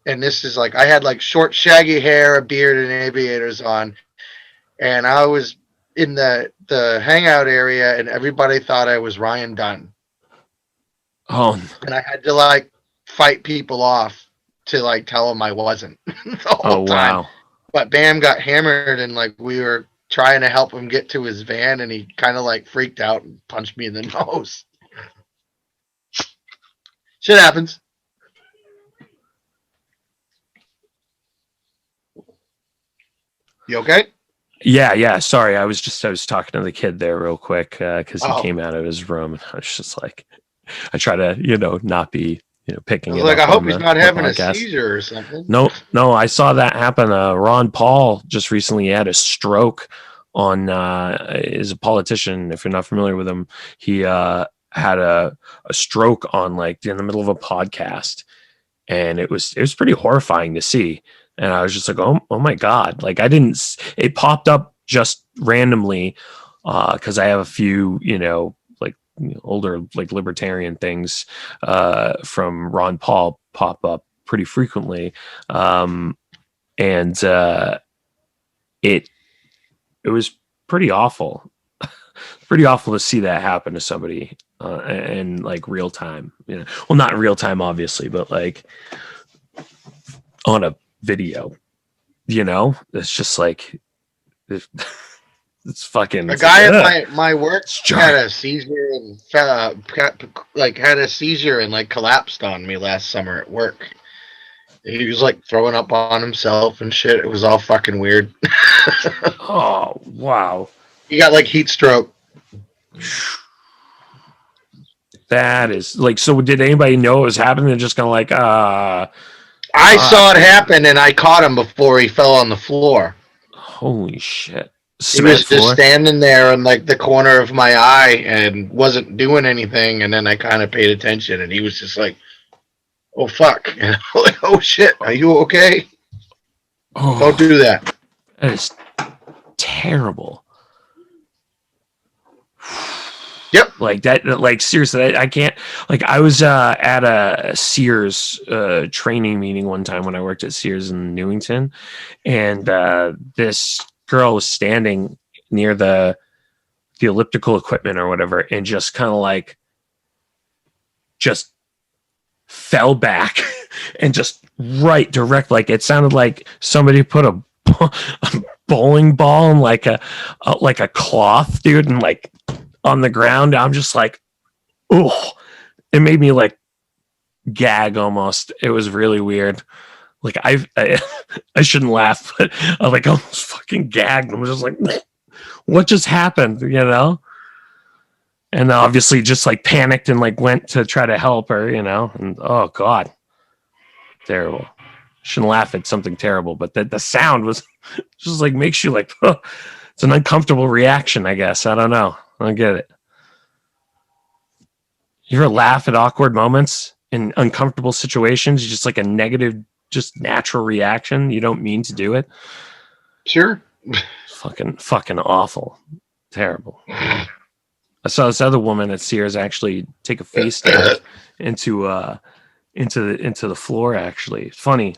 And this is like I had like short, shaggy hair, a beard, and aviators on, and I was in the hangout area, and everybody thought I was Ryan Dunn, Oh, and I had to like fight people off to like tell them I wasn't the oh whole time. wow. But Bam got hammered, and like we were trying to help him get to his van, and he kind of like freaked out and punched me in the nose. Shit happens. You okay? Yeah, yeah. Sorry, I was talking to the kid there real quick because he Oh, came out of his room, and I was just like, I try to not be I picking was it like, I up hope on he's not the having a podcast. seizure or something. No, no, I saw that happen. Ron Paul just recently had a stroke on is a politician. If you're not familiar with him, he had a stroke on like in the middle of a podcast, and it was pretty horrifying to see. And I was just like, oh my god! Like I didn't. It popped up just randomly because I have a few like older like libertarian things from Ron Paul pop up pretty frequently, and it it was pretty awful. Pretty awful to see that happen to somebody in like real time. Well, not in real time, obviously, but like on a video. It's just like it's, it's fucking. A It's like guy at ugh, my work it's had jarring. a seizure and like had a seizure and like collapsed on me last summer at work. He was like throwing up on himself and shit. It was all fucking weird. Oh wow, He got like heat stroke. that is like. So, did anybody know it was happening? They're just kind of like, I saw it fuck. happen and I caught him before he fell on the floor. Holy shit! He Cement was just floor. standing there in like the corner of my eye and wasn't doing anything. And then I kind of paid attention and he was just like, "Oh fuck!" And I'm like, "Oh shit, are you okay? Don't Oh, do that." that is terrible. Yep. Like that, like seriously, I can't. Like I was at a Sears training meeting one time when I worked at Sears in Newington, and this girl was standing near the elliptical equipment or whatever, and just kind of like just fell back and just right direct. Like it sounded like somebody put a bowling ball in like a cloth, dude, and like on the ground. I'm just like, oh, it made me like gag almost. It was really weird. Like I shouldn't laugh, but I like almost fucking gagged. I was just like, what just happened? And obviously just like panicked and like went to try to help her. And oh god, terrible. Shouldn't laugh at something terrible, but the sound was just like makes you like, oh, it's an uncomfortable reaction. I guess I don't know. I don't get it. You ever laugh at awkward moments in uncomfortable situations? Just like a negative, just natural reaction. You don't mean to do it. Sure. Fucking awful. Terrible. I saw this other woman at Sears actually take a face dump into the floor. Actually, it's funny.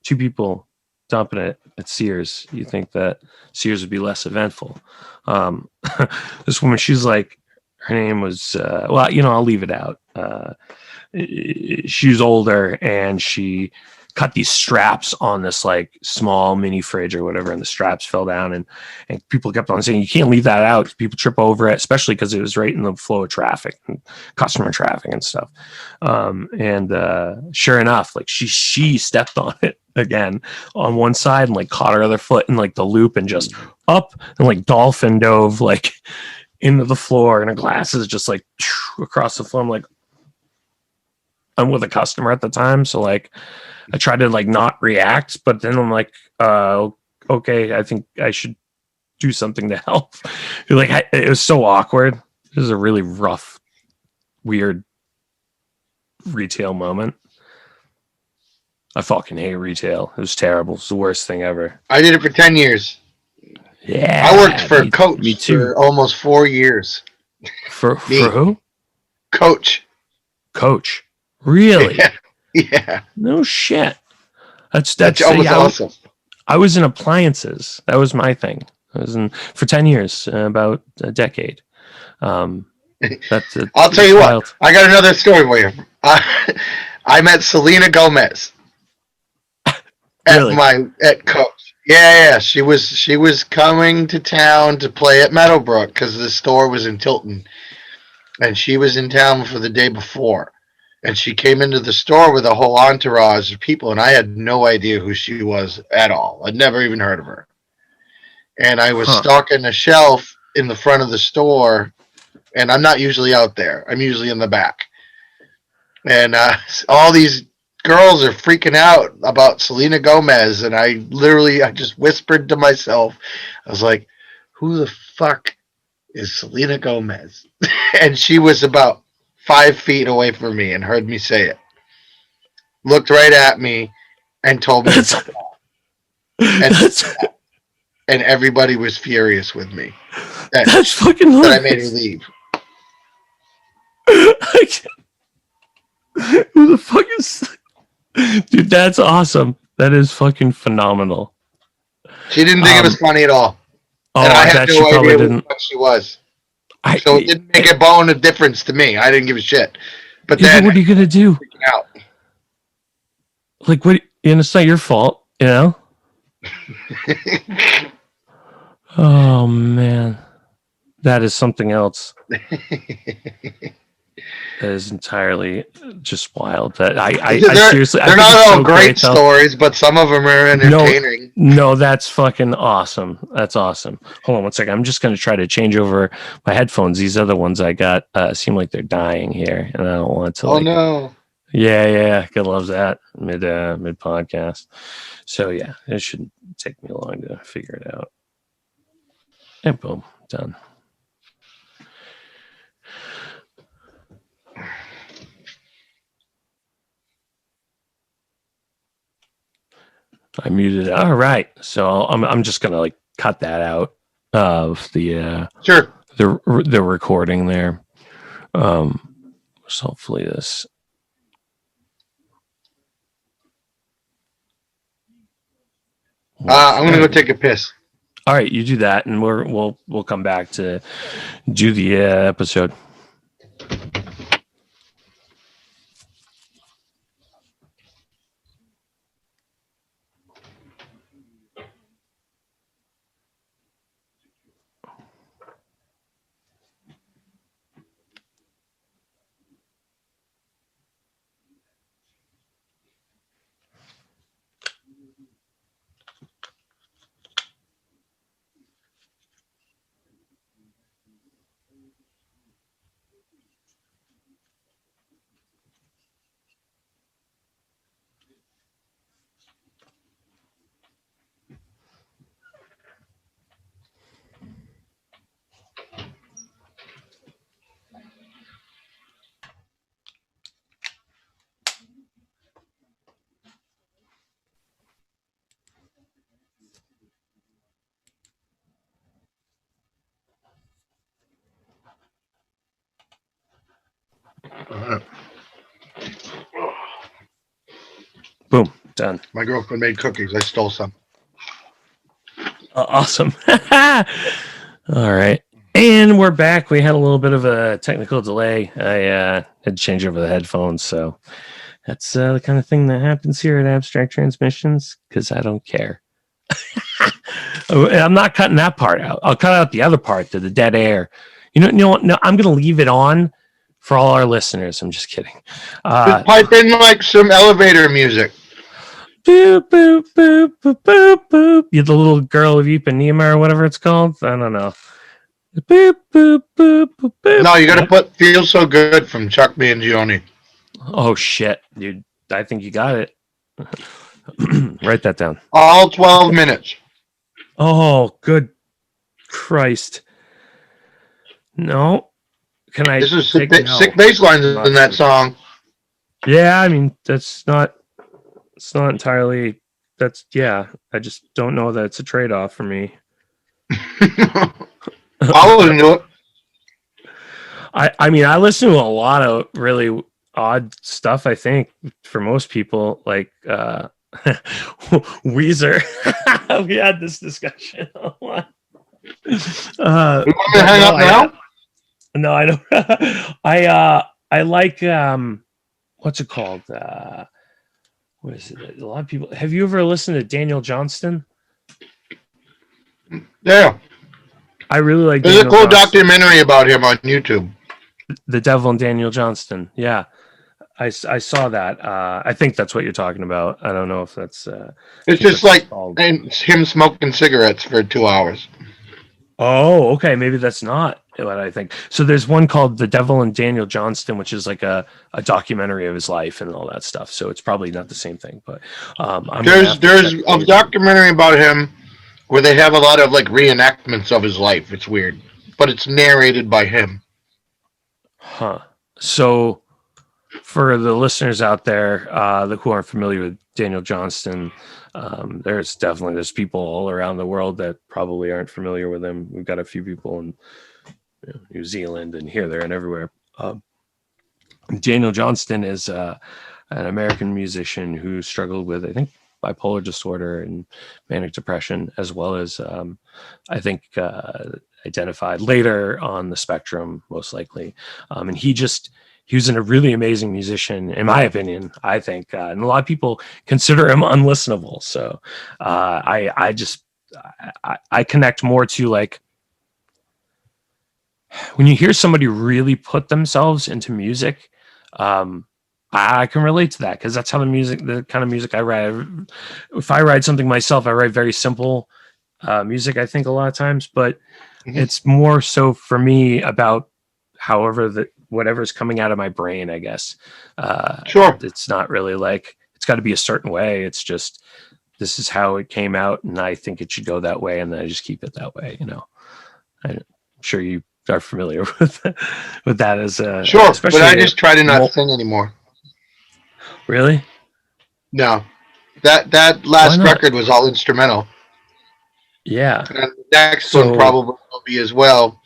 Two people dumping it at Sears. You think that Sears would be less eventful? This woman, she's like, her name was well, I'll leave it out. She was older, and she cut these straps on this like small mini fridge or whatever, and the straps fell down, and people kept on saying you can't leave that out. People trip over it, especially because it was right in the flow of traffic and customer traffic and stuff. And sure enough, like she stepped on it again on one side and like caught her other foot in like the loop and just up and like dolphin dove like into the floor, and her glasses just like across the floor. I'm like, I'm with a customer at the time, so like I tried to like not react, but then I'm like, okay, I think I should do something to help. Like it was so awkward. It was a really rough, weird retail moment. I fucking hate retail. It was terrible. It's the worst thing ever. I did it for 10 years. Yeah. I worked for Coach me too. for almost 4 years. For who? Coach. Coach. Really? Yeah. No shit. That's awesome. I was in appliances. That was my thing. I was in for 10 years, about a decade. I'll tell you what. I got another story for you. I met Selena Gomez at Coach. Yeah. She was coming to town to play at Meadowbrook because the store was in Tilton, and she was in town for the day before. And she came into the store with a whole entourage of people, and I had no idea who she was at all. I'd never even heard of her. And I was stalking a shelf in the front of the store, and I'm not usually out there. I'm usually in the back. And all these girls are freaking out about Selena Gomez, and I just whispered to myself, I was like, who the fuck is Selena Gomez? And she was about 5 feet away from me and heard me say it. Looked right at me and told me to stop. And everybody was furious with me. That's fucking hilarious. That I made her leave. Who the fuck is... Dude, that's awesome. That is fucking phenomenal. She didn't think it was funny at all. Oh, and I bet had she no probably idea didn't. what she was. So it didn't make a bone of difference to me. I didn't give a shit. But yeah, then, what are you gonna do? Out. Like, what? And it's not your fault, you know. Oh man, that is something else. That is entirely just wild. That I seriously, they're not all great stories, but some of them are entertaining. No, that's fucking awesome. That's awesome. Hold on one second. I'm just going to try to change over my headphones. These other ones I got seem like they're dying here, and I don't want to. Oh no. Yeah. God loves that mid podcast. So yeah, it shouldn't take me long to figure it out. And boom, done. I muted it. All right, so I'm just gonna like cut that out of the sure the recording there. So hopefully this. I'm gonna go take a piss. All right, you do that, and we'll come back to do the episode. Boom, done. My girlfriend made cookies. I stole some. Awesome. All right. And we're back. We had a little bit of a technical delay. I had to change over the headphones. So that's the kind of thing that happens here at Abstract Transmissions because I don't care. I'm not cutting that part out. I'll cut out the other part, the dead air. You know what? No, I'm going to leave it on for all our listeners. I'm just kidding. Just pipe in like some elevator music. Boop, boop, boop, boop, boop, boop. You're the little girl of Ipanema or whatever it's called. I don't know. Boop, boop, boop, boop, boop. No, you got to put "Feel So Good" from Chuck Mangione. Oh shit, dude! I think you got it. Write that down. All 12 minutes. Oh, good Christ! No, can I? This is sick, take, sick bass lines in that song. Yeah, I mean that's not. It's not entirely. That's yeah. I just don't know that it's a trade-off for me. I wouldn't do it. I mean, I listen to a lot of really odd stuff. I think for most people, like Weezer. We had this discussion a lot. You want me to hang up now? No, I don't. I like what's it called? What is it? A lot of people. Have you ever listened to Daniel Johnston? Yeah. I really like. There's Daniel a cool Johnston. documentary about him on YouTube. The Devil and Daniel Johnston. Yeah, I saw that. I think that's what you're talking about. I don't know if that's. It's just like him smoking cigarettes for 2 hours. Oh, okay. Maybe that's not what I think. So there's one called The Devil and Daniel Johnston, which is like a documentary of his life and all that stuff. So it's probably not the same thing. But there's a documentary about him where they have a lot of like reenactments of his life. It's weird, but it's narrated by him. Huh. So for the listeners out there who aren't familiar with Daniel Johnston, there's people all around the world that probably aren't familiar with him. We've got a few people in New Zealand and here, there, and everywhere. Daniel Johnston is an American musician who struggled with, I think, bipolar disorder and manic depression, as well as, I think, identified later on the spectrum, most likely. And he was a really amazing musician, in my opinion, I think. And a lot of people consider him unlistenable. So I connect more to like, when you hear somebody really put themselves into music, I can relate to that because that's how the kind of music I write. If I write something myself, I write very simple music, I think, a lot of times, but it's more so for me about whatever's coming out of my brain, I guess. Sure. It's not really like it's got to be a certain way. It's just, this is how it came out and I think it should go that way. And then I just keep it that way. I'm sure you are familiar with that as a, sure, but I just try to not sing anymore. Really? No, that last record was all instrumental. Yeah. And the next one probably will be as well.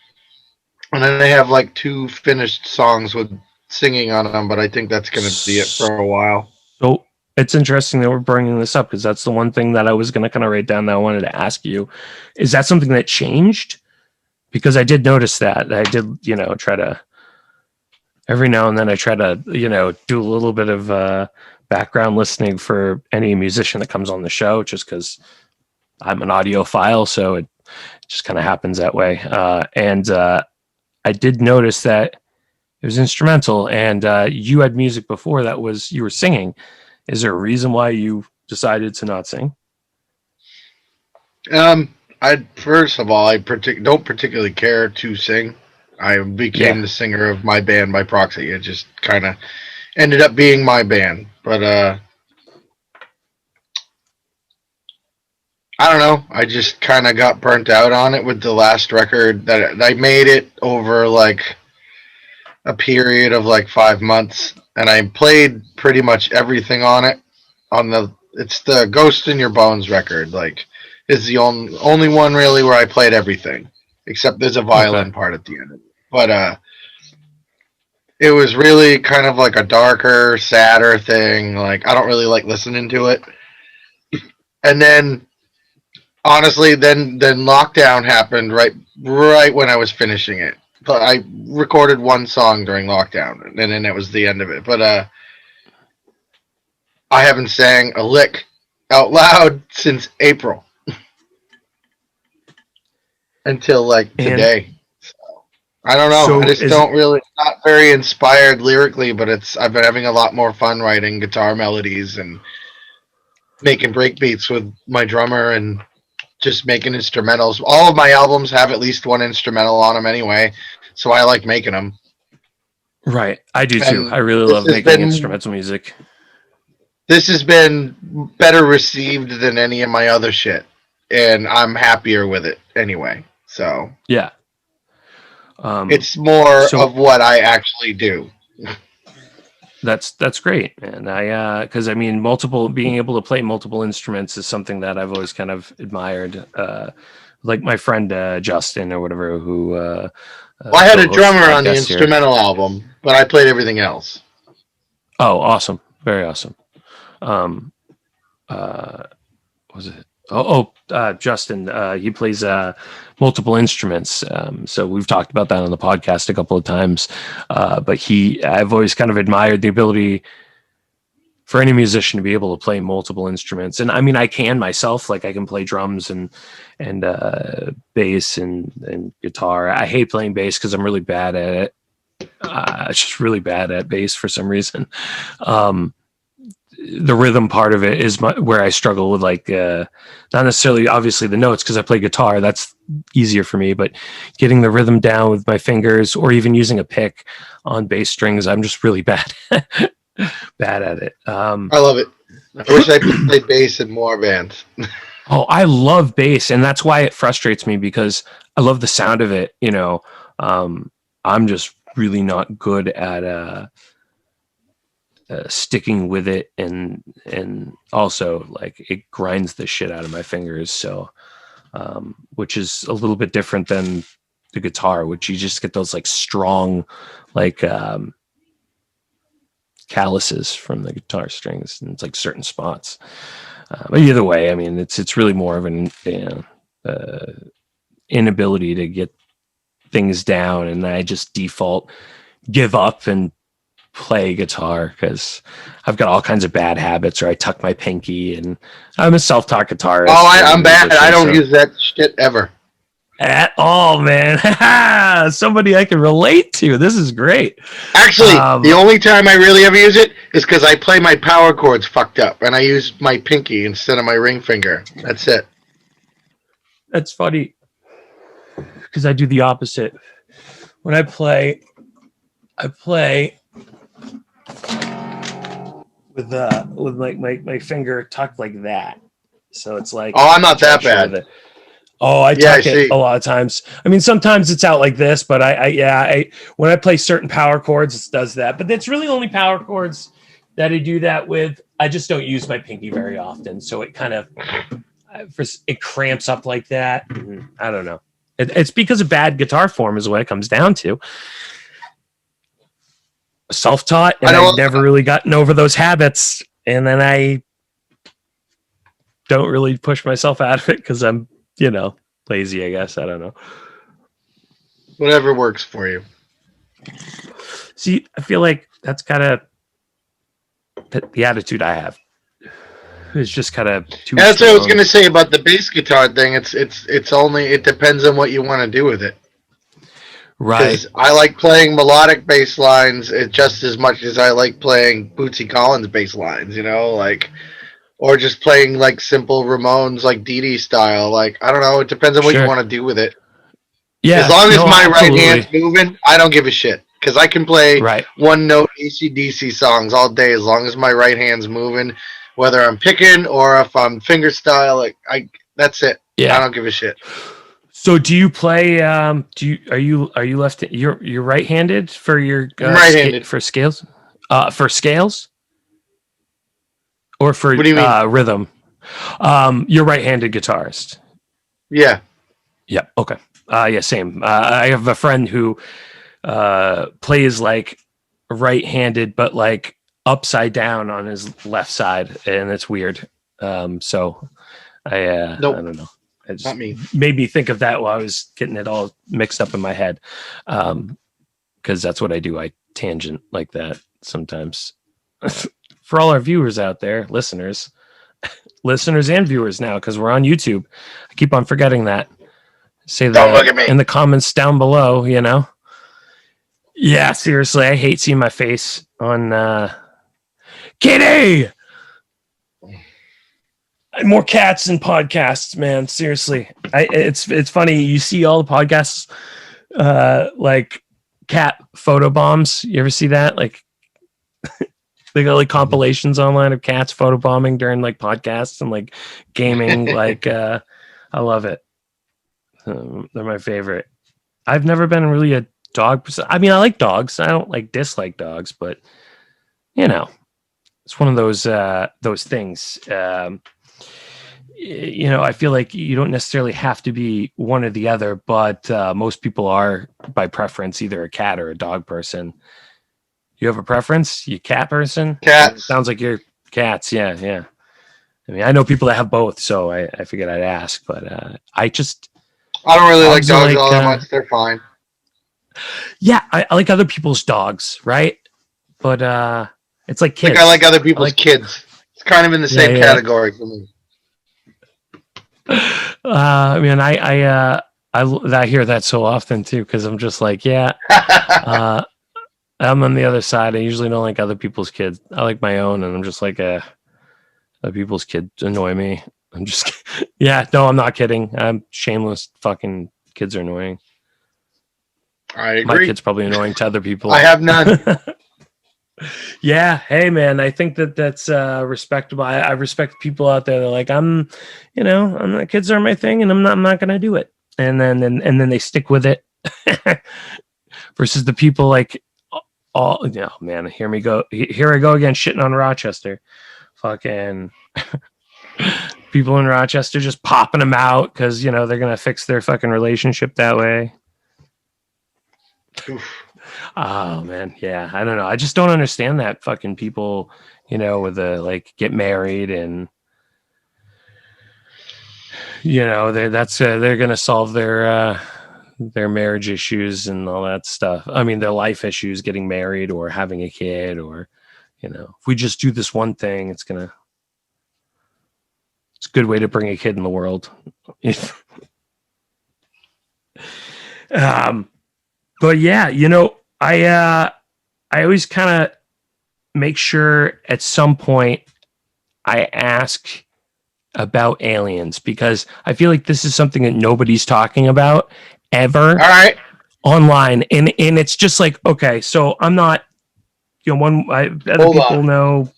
And then they have like 2 finished songs with singing on them, but I think that's going to be it for a while. So it's interesting that we're bringing this up because that's the one thing that I was going to kind of write down that I wanted to ask you. Is that something that changed? Because I did notice that. I did, try to, every now and then I try to, do a little bit of background listening for any musician that comes on the show, just because I'm an audiophile, so it just kind of happens that way. And I did notice that it was instrumental, and you had music before that you were singing. Is there a reason why you decided to not sing? First of all, I don't particularly care to sing. I became the singer of my band by proxy. It just kind of ended up being my band. But I don't know. I just kind of got burnt out on it with the last record. That I made it over like a period of like 5 months, and I played pretty much everything on it. It's the Ghost in Your Bones record. Like, it's the only one really where I played everything, except there's a violin part at the end of it. But it was really kind of like a darker, sadder thing. Like, I don't really like listening to it. And then, honestly, then lockdown happened right when I was finishing it. But I recorded one song during lockdown, and then that was the end of it. But I haven't sang a lick out loud since April. Until like today. So, I don't know. I just don't really, not very inspired lyrically, but I've been having a lot more fun writing guitar melodies and making break beats with my drummer and just making instrumentals. All of my albums have at least one instrumental on them anyway, so I like making them. Right. I do too. And I really this love has making been instrumental music. this has been better received than any of my other shit, and I'm happier with it anyway. So Yeah. it's more So of what I actually do. that's great, man. Because I mean, being able to play multiple instruments is something that I've always kind of admired. Like my friend Justin or whatever, who Well, I had a co-hosts the drummer on the podcast here. instrumental album, but I played everything else. Oh, awesome! Very awesome. Um, was it? Justin. He plays multiple instruments. So we've talked about that on the podcast a couple of times. But I've always kind of admired the ability for any musician to be able to play multiple instruments. And I mean, I can myself, like I can play drums and bass and guitar. I hate playing bass because I'm really bad at it. Just really bad at bass for some reason. The rhythm part of it is where I struggle with, like, not necessarily obviously the notes, because I play guitar. That's easier for me, but getting the rhythm down with my fingers or even using a pick on bass strings, I'm just really bad at it. I love it. I wish I could play bass in more bands. Oh, I love bass, and that's why it frustrates me, because I love the sound of it. I'm just really not good at sticking with it, and also, like, it grinds the shit out of my fingers. So, which is a little bit different than the guitar, which you just get those, like, strong, like, calluses from the guitar strings, and it's like certain spots. But either way, I mean, it's really more of an inability to get things down, and I just default give up and play guitar because I've got all kinds of bad habits, or I tuck my pinky, and I'm a self-taught guitarist. Oh, I'm bad. I don't use that shit ever. At all, man. Somebody I can relate to. This is great. Actually, the only time I really ever use it is because I play my power chords fucked up, and I use my pinky instead of my ring finger. That's it. That's funny, because I do the opposite. When I play with my finger tucked like that. So it's like, oh, I'm not that bad. I tuck it a lot of times. I mean, sometimes it's out like this, but I when I play certain power chords, it does that. But it's really only power chords that I do that with. I just don't use my pinky very often, so it kind of it cramps up like that. I don't know. It's because of bad guitar form is what it comes down to. Self-taught, and I've never really gotten over those habits, and then I don't really push myself out of it because I'm, lazy, I guess. I don't know. Whatever works for you. See, I feel like that's kind of the attitude I have. It's just kind of too. Yeah, that's what I was going to say about the bass guitar thing. It depends on what you want to do with it. Right. I like playing melodic bass lines just as much as I like playing Bootsy Collins bass lines, or just playing like simple Ramones, like Dee Dee style. Like, I don't know. It depends on what you want to do with it. Yeah. As long as my right hand's moving, I don't give a shit. Because I can play one note AC/DC songs all day as long as my right hand's moving, whether I'm picking or if I'm finger style. That's it. Yeah. I don't give a shit. So do you play? Are you left? You're right-handed for your right-handed for scales, for scales, or for what do you mean? Rhythm. You're right-handed guitarist. Yeah. Yeah. Okay. Yeah. Same. I have a friend who plays like right-handed, but like upside down on his left side, and it's weird. So I don't know. It just made me think of that while I was getting it all mixed up in my head. Because that's what I do. I tangent like that sometimes. For all our viewers out there, listeners and viewers now, because we're on YouTube. I keep on forgetting that. Say that in the comments down below, Yeah, seriously, I hate seeing my face on Kitty! More cats and podcasts, man. Seriously, it's funny. You see all the podcasts, like cat photo bombs. You ever see that? Like they got like compilations online of cats photo bombing during like podcasts and like gaming. Like I love it. They're my favorite. I've never been really a dog person. I mean, I like dogs. I don't like dislike dogs, but you know, it's one of those things. You know, I feel like you don't necessarily have to be one or the other, but most people are by preference either a cat or a dog person. You have a preference? You cat person? Cats. Sounds like you're cats. Yeah, yeah. I mean, I know people that have both, so I figured I'd ask, but I I don't really like dogs like, all that much. They're fine. yeah, I like other people's dogs, right? But it's like kids. I like other people's kids. It's kind of in the same category for me. I mean, I hear that so often too, because I'm just like, yeah, I'm on the other side. I usually don't like other people's kids. I like my own, and I'm just like, other people's kids annoy me. I'm just, yeah, no, I'm not kidding. I'm shameless. Fucking kids are annoying. I agree. My kid's probably annoying to other people. I have none. Yeah, hey man, I think that's respectable. I respect people out there that are like, I'm not, kids are my thing, and I'm not gonna do it, and then they stick with it. Versus the people like, all, man, here I go again, shitting on Rochester, fucking people in Rochester just popping them out because they're gonna fix their fucking relationship that way. Oof. Oh man, yeah. I don't know. I just don't understand that fucking people, with the like get married and they're gonna solve their marriage issues and all that stuff. I mean, their life issues, getting married or having a kid, or if we just do this one thing, it's a good way to bring a kid in the world. But yeah, I always kind of make sure at some point I ask about aliens, because I feel like this is something that nobody's talking about ever. All right. Online, and it's just like, okay, so I'm not, other Hold people on. know.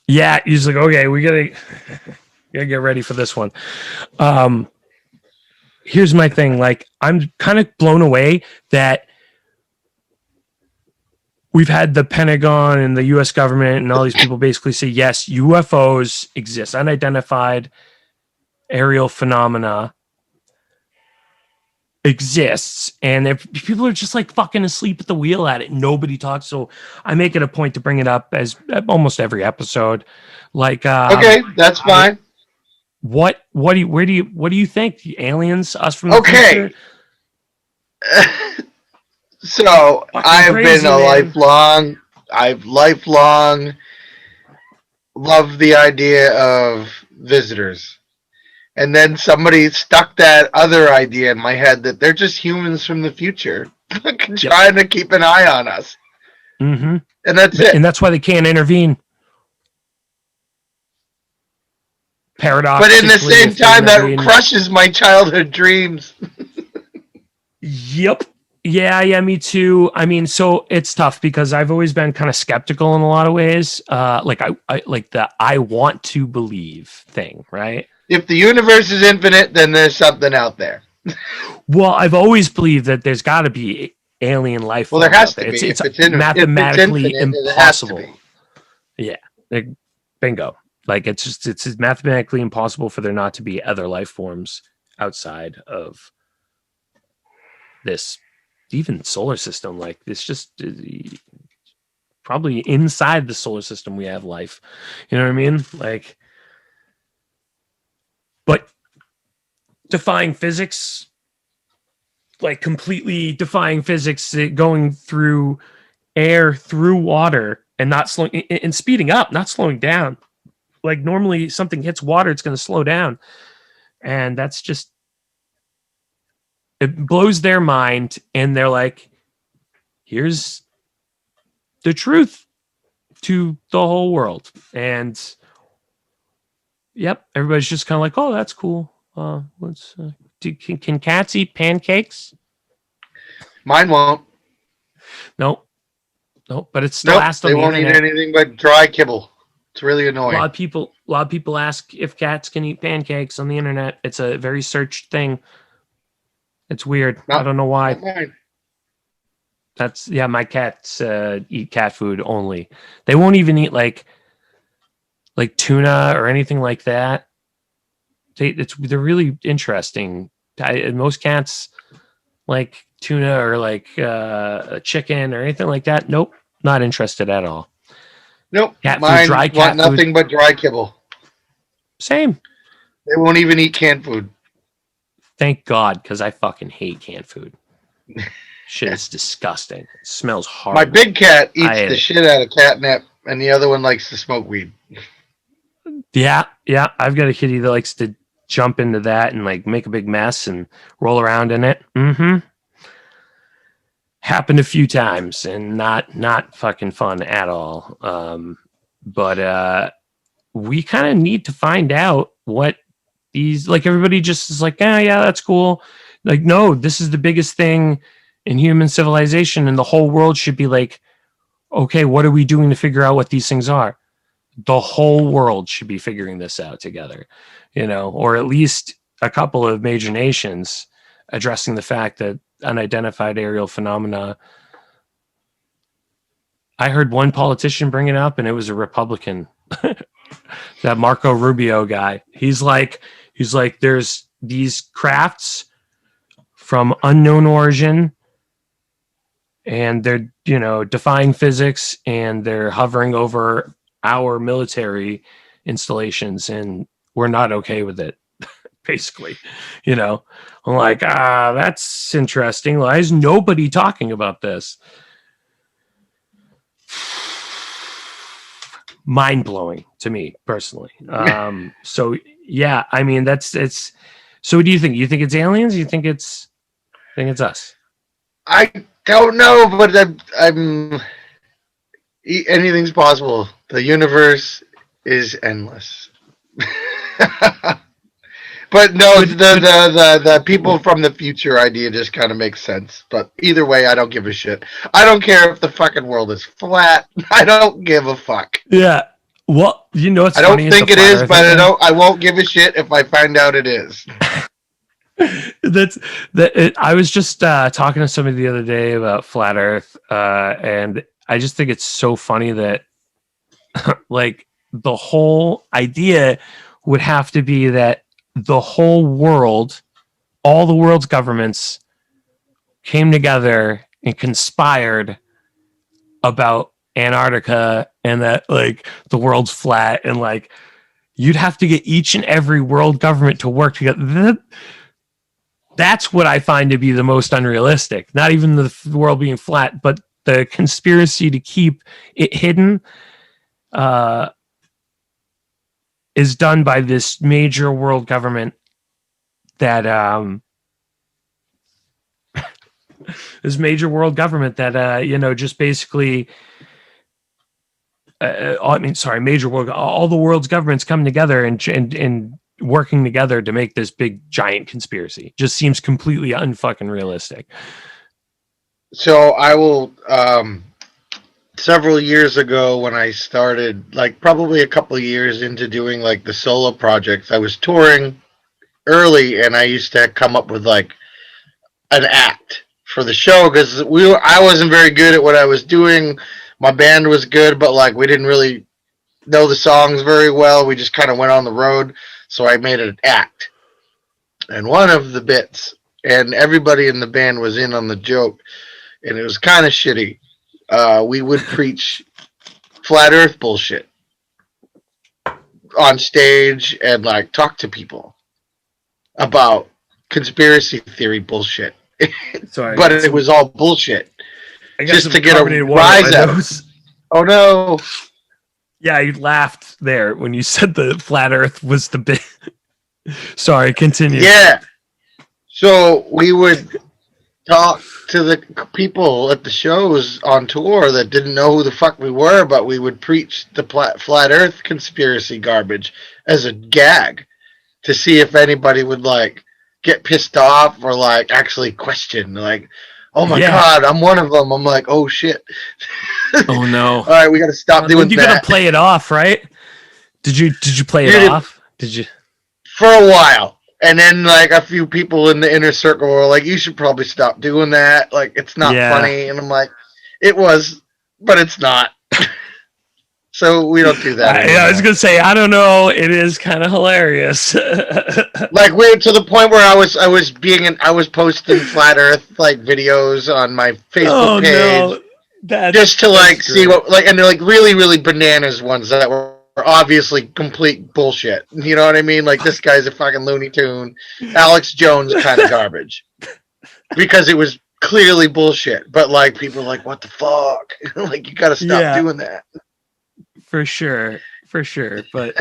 Yeah, he's like, okay, we gotta get ready for this one. Here's my thing. Like, I'm kind of blown away that we've had the Pentagon and the U.S. government and all these people basically say, yes, UFOs exist, unidentified aerial phenomena exists, and if people are just like fucking asleep at the wheel at it, nobody talks. So I make it a point to bring it up as almost every episode. Like, okay, that's fine. What do you think? The aliens, us from the future? So I've crazy, been man. I've lifelong loved the idea of visitors. And then somebody stuck that other idea in my head that they're just humans from the future trying to keep an eye on us. Mm-hmm. And that's it. And that's why they can't intervene. Paradox. But in the same time, that crushes my childhood dreams. Yep. Yeah, me too. I mean, so it's tough because I've always been kind of skeptical in a lot of ways. Like I like the I want to believe thing, right? If the universe is infinite, then there's something out there. Well, I've always believed that there's got to be alien life. Well, there has to be. It's mathematically impossible. Yeah, bingo. Like it's mathematically impossible for there not to be other life forms outside of this, even solar system. Like it's just probably inside the solar system we have life. You know what I mean? Like, but defying physics, like completely defying physics, going through air, through water, and not slowing and speeding up, not slowing down. Like normally something hits water, it's going to slow down. And that's just, it blows their mind. And they're like, here's the truth to the whole world. And Yep. Everybody's just kind of like, oh, that's cool. Can cats eat pancakes? Mine won't. Nope. Nope. But it's still Nope, asked on they the won't eat internet. anything but dry kibble. It's really A lot annoying. of people, ask if cats can eat pancakes on the internet. It's a very searched thing. It's weird. I Not, don't know not why. mine. That's yeah. My cats eat cat food only. They won't even eat like tuna or anything like that. They're really interesting. Most cats like tuna or like chicken or anything like that. Nope, not interested at all. Nope, Cat food, mine dry want cat food, nothing but dry kibble. same. They won't even eat canned food. Thank God, because I fucking hate canned food. Shit is disgusting. It smells My horrible. big cat I eats hate the it. shit out of catnip, and the other one likes to smoke weed. Yeah, yeah. I've got a kitty that likes to jump into that and like make a big mess and roll around in it. Mm-hmm. Happened a few times and not fucking fun at all. But we kind of need to find out what these like everybody just is like, yeah, that's cool. Like, no, this is the biggest thing in human civilization, and the whole world should be like, okay, what are we doing to figure out what these things are? The whole world should be figuring this out together, or at least a couple of major nations addressing the fact that unidentified aerial phenomena. I heard one politician bring it up, and it was a Republican, that Marco Rubio guy. He's like, there's these crafts from unknown origin, and they're defying physics, and they're hovering over our military installations, and we're not okay with it. Basically, I'm like, that's interesting. Why is nobody talking about this? Mind blowing to me personally. So yeah, I mean it's. So what do you think? You think it's aliens? You think it's us? I don't know, but anything's possible. The universe is endless. But no, the people from the future idea just kind of makes sense. But either way, I don't give a shit. I don't care if the fucking world is flat. I don't give a fuck. Yeah. Well, what's I funny don't is the think it flat is, earther but thing. I won't give a shit if I find out it is. That's that. I was just talking to somebody the other day about flat Earth, and I just think it's so funny that like the whole idea would have to be that the whole world, all the world's governments came together and conspired about Antarctica and that like the world's flat, and like you'd have to get each and every world government to work together. That's what I find to be the most unrealistic. Not even the world being flat, but the conspiracy to keep it hidden is done by this major world government that just basically major world, all the world's governments come together and working together to make this big giant conspiracy. Just seems completely unfucking realistic. So I will. Several years ago, when I started, like probably a couple of years into doing like the solo projects, I was touring early, and I used to come up with like an act for the show because I wasn't very good at what I was doing. My band was good, but like we didn't really know the songs very well. We just kind of went on the road, so I made an act. And one of the bits, and everybody in the band was in on the joke, and it was kind of shitty. We would preach flat Earth bullshit on stage and like talk to people about conspiracy theory bullshit. Sorry, But it was all bullshit I got just some to get a carbonated rise out of it. nose. Oh no! Yeah, you laughed there when you said the flat Earth was the big. Sorry, continue. Yeah. So we would talk to the people at the shows on tour that didn't know who the fuck we were, but we would preach the flat Earth conspiracy garbage as a gag to see if anybody would like get pissed off or like actually question, like, oh my Yeah. god, I'm one of them. I'm like, oh shit. Oh no. All right, we got to stop doing you that. You gotta play it off, right? Did you play it off? Did you? For a while. And then like a few people in the inner circle were like, you should probably stop doing that. Like it's not funny. And I'm like, it was, but it's not. So we don't do that anymore. I was gonna say, I don't know. It is kind of hilarious. Like we're to the point where I was posting flat Earth like videos on my Facebook page, just to like see what like, and they're like really really bananas ones that were obviously complete bullshit. You know what I mean? Like this guy's a fucking Looney Tune, Alex Jones kind of garbage, because it was clearly bullshit. But like people are like, what the fuck? Like you got to stop doing that. For sure. But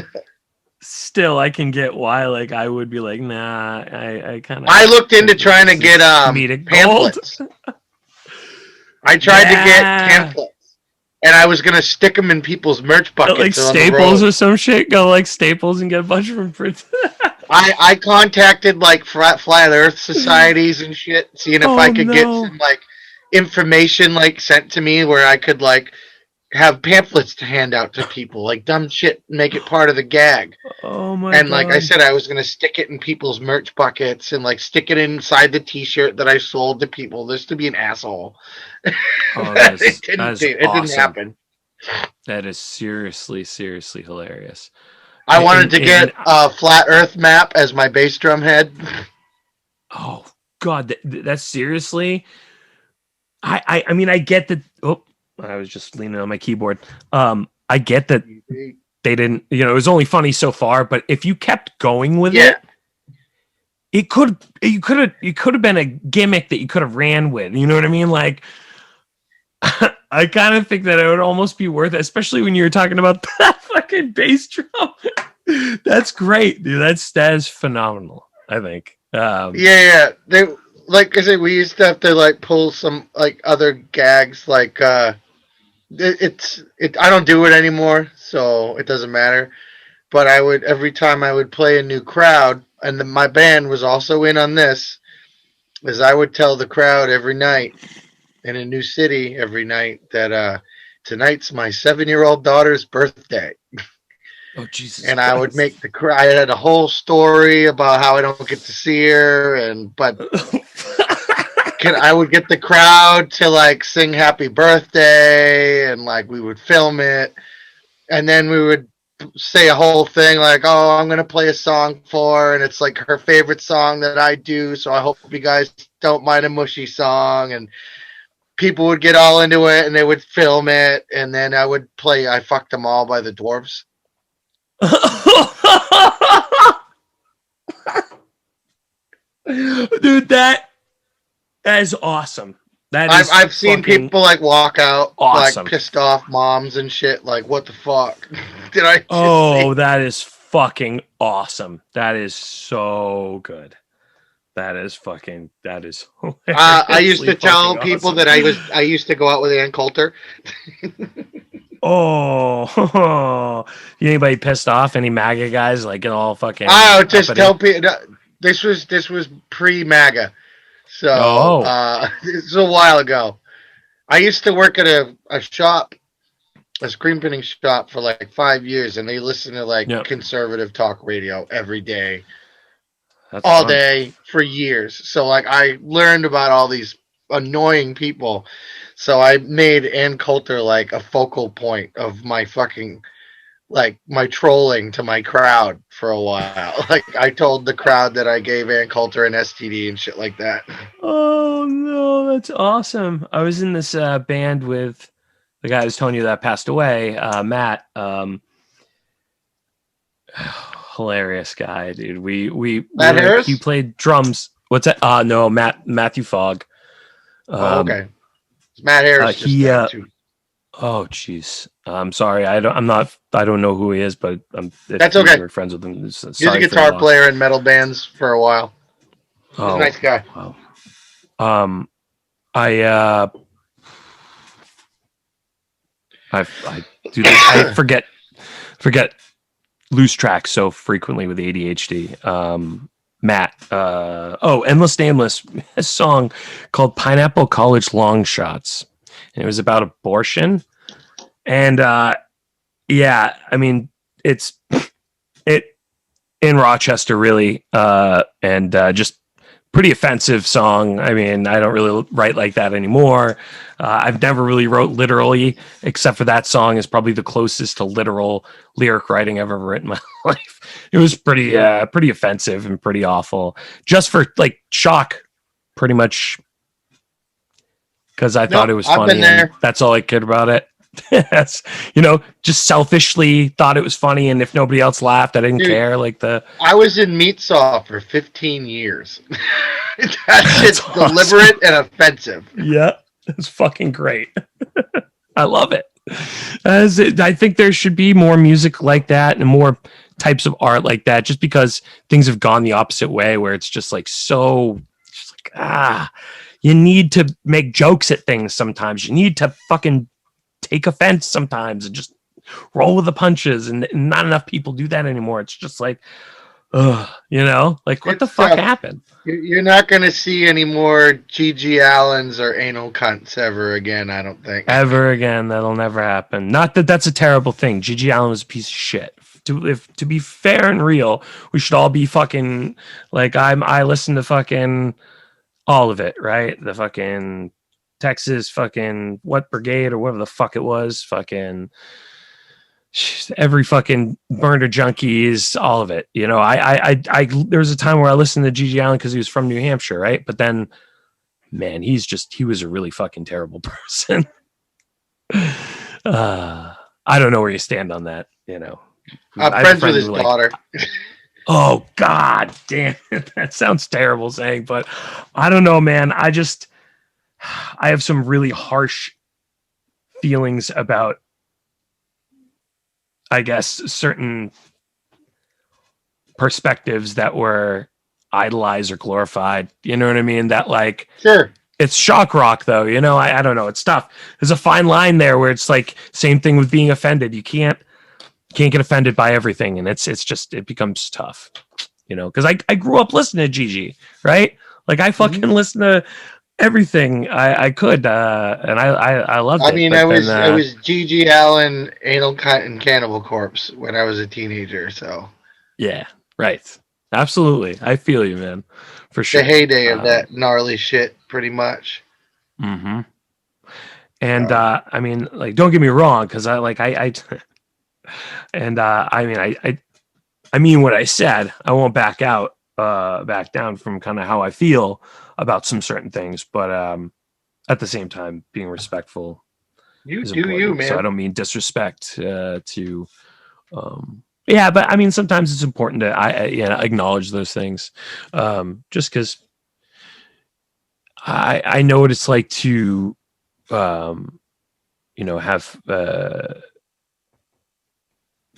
still, I can get why. Like, I would be like, nah. I kind of. I looked into trying to get pamphlets. I tried to get pamphlets, and I was gonna stick them in people's merch buckets, like Staples or some shit. Go like Staples and get a bunch of them printed. I contacted like flat Earth societies and shit, seeing if I could get some like information like sent to me where I could like have pamphlets to hand out to people, like dumb shit, make it part of the gag. Oh my god. And like I said, I was gonna stick it in people's merch buckets and like stick it inside the t-shirt that I sold to people just to be an asshole. Oh, it didn't happen. That is seriously hilarious. I wanted to get a flat Earth map as my bass drum head. Oh god, that's seriously. I mean, I get that. Oh, I was just leaning on my keyboard. I get that they didn't. You know, it was only funny so far. But if you kept going with it, it could have been a gimmick that you could have ran with. You know what I mean? Like, I kind of think that it would almost be worth it, especially when you were talking about that fucking bass drum. That's great, dude. That is phenomenal. I think. They like I said, we used to have to like pull some like other gags. Like I don't do it anymore, so it doesn't matter. But I would every time I would play a new crowd, and my band was also in on this, is I would tell the crowd every night in a new city every night that tonight's my 7-year-old daughter's birthday. Oh Jesus! And I would make the crowd. I had a whole story about how I don't get to see her, but I would get the crowd to like sing "Happy Birthday" and like we would film it, and then we would say a whole thing like, "Oh, I'm gonna play a song for her, and it's like her favorite song that I do, so I hope you guys don't mind a mushy song." And people would get all into it, and they would film it, and then I would play "I Fucked Them All" by the Dwarves. Dude, that is awesome. I've seen people like walk out awesome. like pissed off moms and shit. Like, what the fuck did I? Oh, that is fucking awesome. That is so good. That is I used to tell people that I used to go out with Ann Coulter. Oh, anybody pissed off? Any MAGA guys like get all fucking? I would just tell people this was pre-MAGA, so this is a while ago. I used to work at a shop, a screen printing shop for like 5 years, and they listen to like conservative talk radio every day. That's all fun. Day for years. So like I learned about all these annoying people. So I made Ann Coulter like a focal point of my fucking like my trolling to my crowd for a while. Like I told the crowd that I gave Ann Coulter an STD and shit like that. Oh no, that's awesome. I was in this band with the guy I was telling you that passed away, Matt. Hilarious guy, dude. Matt Harris? He played drums. What's that? No, Matthew Fogg. Okay. Matt Harris. Oh, jeez. I'm sorry. I don't know who he is, but that's okay. We're friends with him. He's a guitar player in metal bands for a while. He's a nice guy. Wow. I I do this. I forget lose track so frequently with ADHD. Matt, Endless Nameless, a song called Pineapple College Long Shots. And it was about abortion. And yeah, I mean, it's it in Rochester, really, and just pretty offensive song. I mean, I don't really write like that anymore. I've never really wrote literally, except for that song is probably the closest to literal lyric writing I've ever written in my life. It was pretty offensive and pretty awful, just for like shock, pretty much, because I thought Nope, it was I've been funny, and there. that's all I cared about it. That's just selfishly thought it was funny, and if nobody else laughed, I didn't Dude, care. Like the I was in meat saw for 15 years. That That's shit's awesome. deliberate and offensive. Yeah, that's fucking great. I love it. I think there should be more music like that and more types of art like that, just because things have gone the opposite way, where it's just like so, just like you need to make jokes at things sometimes. You need to fucking take offense sometimes and just roll with the punches. And not enough people do that anymore. It's just like, like what the It's fuck tough. happened? You're not going to see any more G.G. Allens or anal cunts ever again, I don't think. Ever again. That'll never happen. Not that that's a terrible thing. Gigi Allen was a piece of shit. To be fair and real, we should all be fucking like I listen to fucking all of it, right? The fucking Texas fucking what brigade or whatever the fuck it was, fucking every fucking burner junkies, all of it. I there was a time where I listened to Gigi Allen because he was from New Hampshire, right? But then, man, he was a really fucking terrible person. I don't know where you stand on that. I'm I have a friends with friend his who like, daughter. oh god damn it, that sounds terrible saying, but I don't know, man. I have some really harsh feelings about, I guess, certain perspectives that were idolized or glorified. You know what I mean? That like Sure. it's shock rock though. I don't know. It's tough. There's a fine line there where it's like same thing with being offended. You can't get offended by everything, and it becomes tough, because I grew up listening to Gigi, right? Like I Mm-hmm. fucking listened to everything I could, and I loved I it. mean, But then, it was G.G. Allen, Anal Cunt, and Cannibal Corpse when I was a teenager. So yeah, right, absolutely, I feel you, man, for the sure. heyday of that gnarly shit, pretty much. Mm-hmm. And So I mean, like, don't get me wrong, because I and I mean, I mean what I said. I won't back down from kind of how I feel about some certain things, but at the same time, being respectful you is do you, important. So I man. don't mean disrespect to. Yeah, but I mean sometimes it's important to acknowledge those things, just because I know what it's like to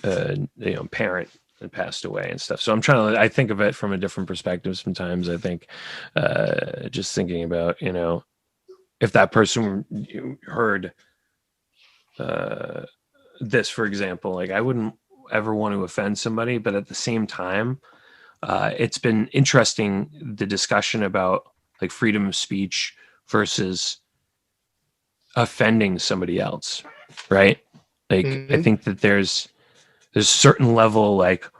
have parent that passed away and stuff. So I think of it from a different perspective sometimes. I think just thinking about, if that person heard this, for example, like I wouldn't ever want to offend somebody, but at the same time, it's been interesting, the discussion about like freedom of speech versus offending somebody else, right? Like I Mm-hmm. think that there's a certain level, like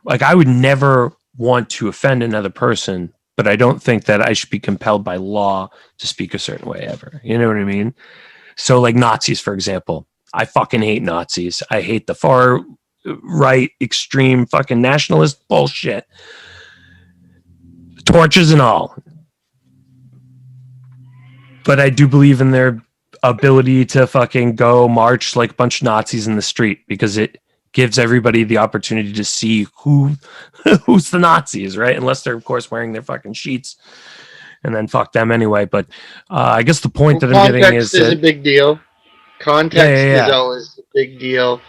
I would never want to offend another person, but I don't think that I should be compelled by law to speak a certain way ever. You know what I mean? So like Nazis, for example, I fucking hate Nazis. I hate the far right extreme fucking nationalist bullshit, torches and all. But I do believe in their ability to fucking go march like a bunch of Nazis in the street, because it gives everybody the opportunity to see who's the Nazis, right? Unless they're of course wearing their fucking sheets, and then fuck them anyway. But I guess the point Well, that I'm getting context is is a that big deal. yeah, yeah, Context is yeah. always a big deal.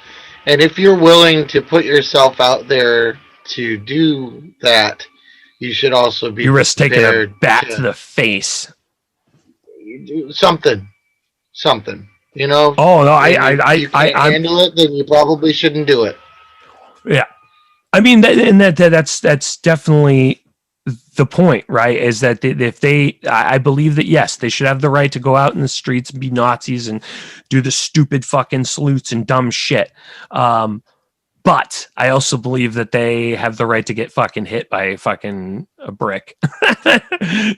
And if you're willing to put yourself out there to do that, you should also be You risk taking a prepared bat to to the face. do something. You know, Oh no, and if you can't I'm handle it, then you probably shouldn't do it. yeah. I mean, that's definitely the point, right? Is that if they, I believe that yes, they should have the right to go out in the streets and be Nazis and do the stupid fucking salutes and dumb shit. But I also believe that they have the right to get fucking hit by fucking a brick.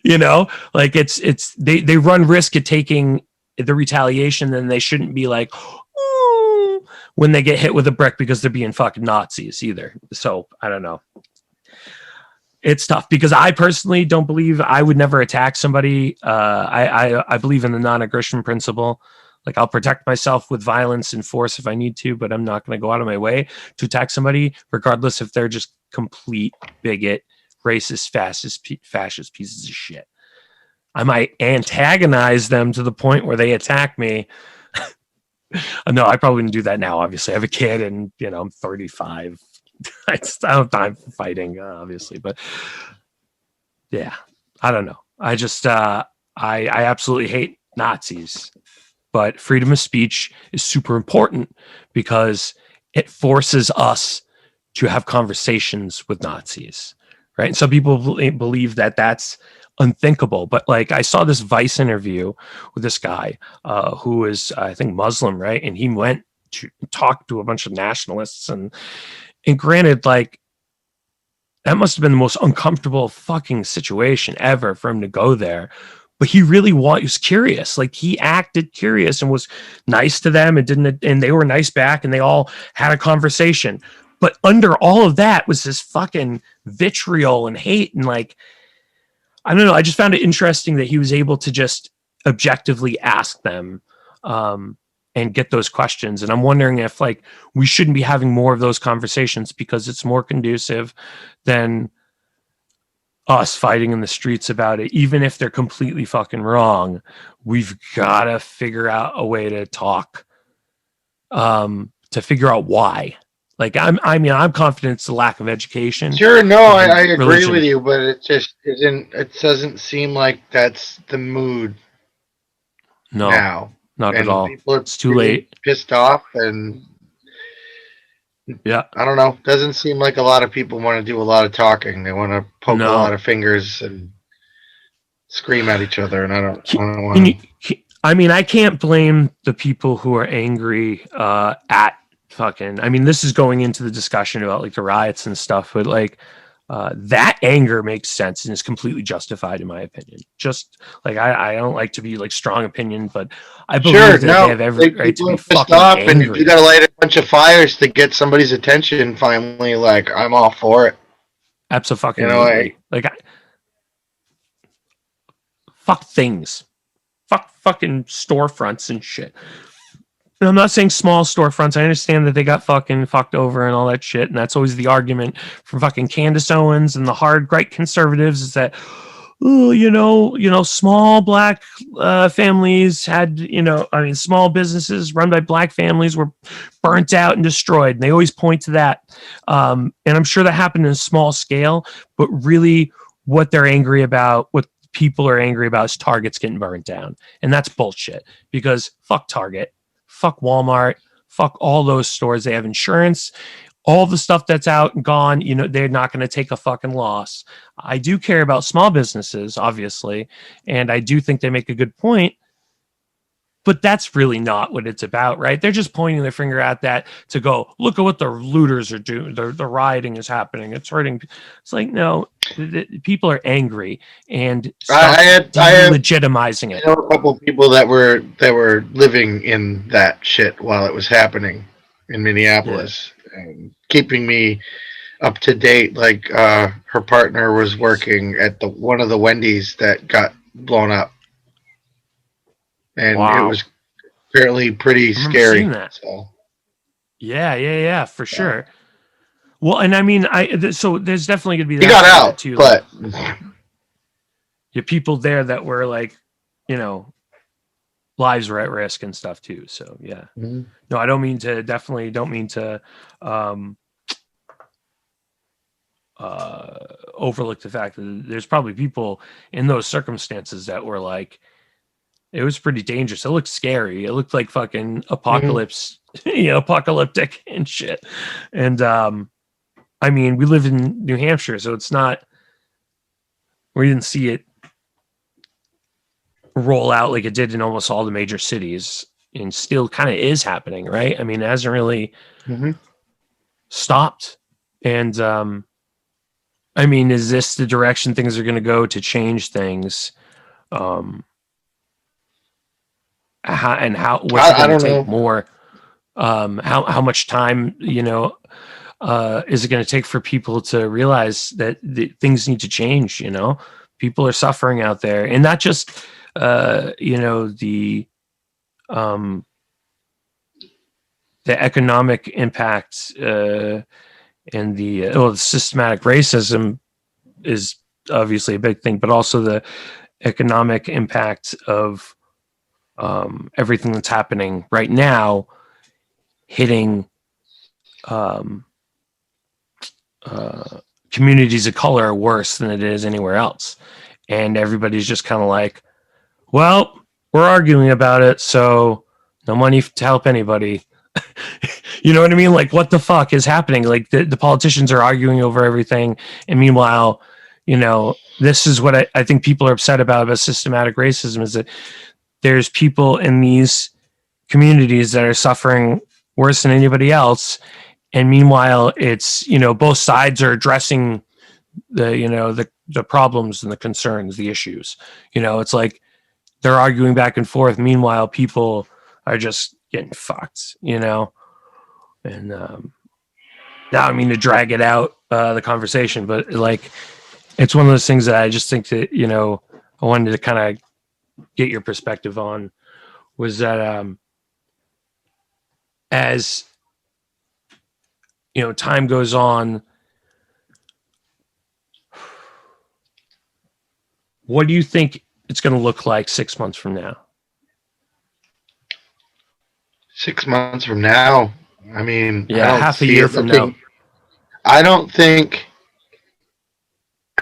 You know, like they run risk of taking the retaliation, then they shouldn't be like, "Ooh," when they get hit with a brick because they're being fucking Nazis either. So I don't know. It's tough because I personally don't believe I would never attack somebody. I believe in the non-aggression principle. Like I'll protect myself with violence and force if I need to, but I'm not going to go out of my way to attack somebody, regardless if they're just complete bigot, racist, fascist pieces of shit. I might antagonize them to the point where they attack me. No, I probably wouldn't do that now. Obviously, I have a kid, and I'm 35. I don't have time for fighting, obviously, but yeah, I don't know. I just I absolutely hate Nazis, but freedom of speech is super important because it forces us to have conversations with Nazis, right? And some people believe that that's unthinkable, but like I saw this Vice interview with this guy who is, I think, Muslim, right? And he went to talk to a bunch of nationalists, and granted, like that must have been the most uncomfortable fucking situation ever for him to go there. But he really was curious. Like he acted curious and was nice to them and they were nice back and they all had a conversation. But under all of that was this fucking vitriol and hate. And like, I don't know. I just found it interesting that he was able to just objectively ask them and get those questions. And I'm wondering if like we shouldn't be having more of those conversations because it's more conducive than us fighting in the streets about it. Even if they're completely fucking wrong, we've got to figure out a way to talk, to figure out why. Like I'm confident it's the lack of education. Sure, no, I agree with Religion. you, but it just isn't. It doesn't seem like that's the mood No, now, not at and all. people are It's too pretty late. pissed off, and Yeah. I don't know. Doesn't seem like a lot of people want to do a lot of talking. They want to poke a lot No. of fingers and scream at each other, and I don't Can want you, I mean, I can't blame the people who are angry at fucking. I mean, this is going into the discussion about like the riots and stuff, but like that anger makes sense and is completely justified in my opinion. Just like I don't like to be like strong opinion, but I Sure, believe that they no, have every like right to people be are pissed fucking off, and if you angry. got to light a bunch of fires to get somebody's attention, finally, like I'm all for it. You know, Absolutely. Like fuck things. Fuck fucking storefronts and shit. And I'm not saying small storefronts. I understand that they got fucking fucked over and all that shit. And that's always the argument from fucking Candace Owens and the hard right conservatives is that, oh, small black families had, I mean, small businesses run by black families were burnt out and destroyed. And they always point to that. And I'm sure that happened in a small scale, but really what they're angry about, what people are angry about is Target's getting burnt down. And that's bullshit because fuck Target. Fuck Walmart, fuck all those stores. They have insurance. All the stuff that's out and gone, they're not going to take a fucking loss. I do care about small businesses, obviously, and I do think they make a good point, but that's really not what it's about, right? They're just pointing their finger at that to go, look at what the looters are doing. The rioting is happening. It's hurting. It's like, no, people are angry and stop I have delegitimizing it. I know a couple of people that were living in that shit while it was happening in Yeah. Minneapolis, and keeping me up to date. Like her partner was working at the one of the Wendy's that got blown up, and it Wow. was apparently pretty I remember seeing scary. that. So Yeah, for yeah. sure. Well, and I mean, so there's definitely going to be He that got side of it out, too. Like, but you people there that were like, you know, lives were at risk and stuff too. So yeah, no, I don't mean to. Definitely don't mean to. Um, overlook the fact that there's probably people in those circumstances that were like, it was pretty dangerous. It looked scary. It looked like fucking Mhm. apocalypse, apocalyptic and shit. And I mean, we live in New Hampshire, so it's not, we didn't see it roll out like it did in almost all the major cities, and still kind of is happening, right? I mean, it hasn't really Mhm. stopped. And I mean, is this the direction things are going to go to change things? Um, what's it I going to don't take know. more? How much time, is it going to take for people to realize that things need to change? People are suffering out there, and not just, um, the economic impact, and the systematic racism is obviously a big thing, but also the economic impact of everything that's happening right now hitting um, communities of color worse than it is anywhere else. And everybody's just kind of like, well, we're arguing about it, so no money to help anybody. You know what I mean? Like, what the fuck is happening? Like, the politicians are arguing over everything. And meanwhile, this is what I think people are upset about systematic racism, is that there's people in these communities that are suffering worse than anybody else. And meanwhile, it's, both sides are addressing the problems and the concerns, the issues. It's like they're arguing back and forth. Meanwhile, people are just getting fucked, and now I mean to drag it out, the conversation, but like, it's one of those things that I just think that, I wanted to kind of get your perspective on, was that, as time goes on, what do you think it's going to look like 6 months from now? 6 months from now, I mean, I Yeah, don't half a see year it from now. looking. I don't think.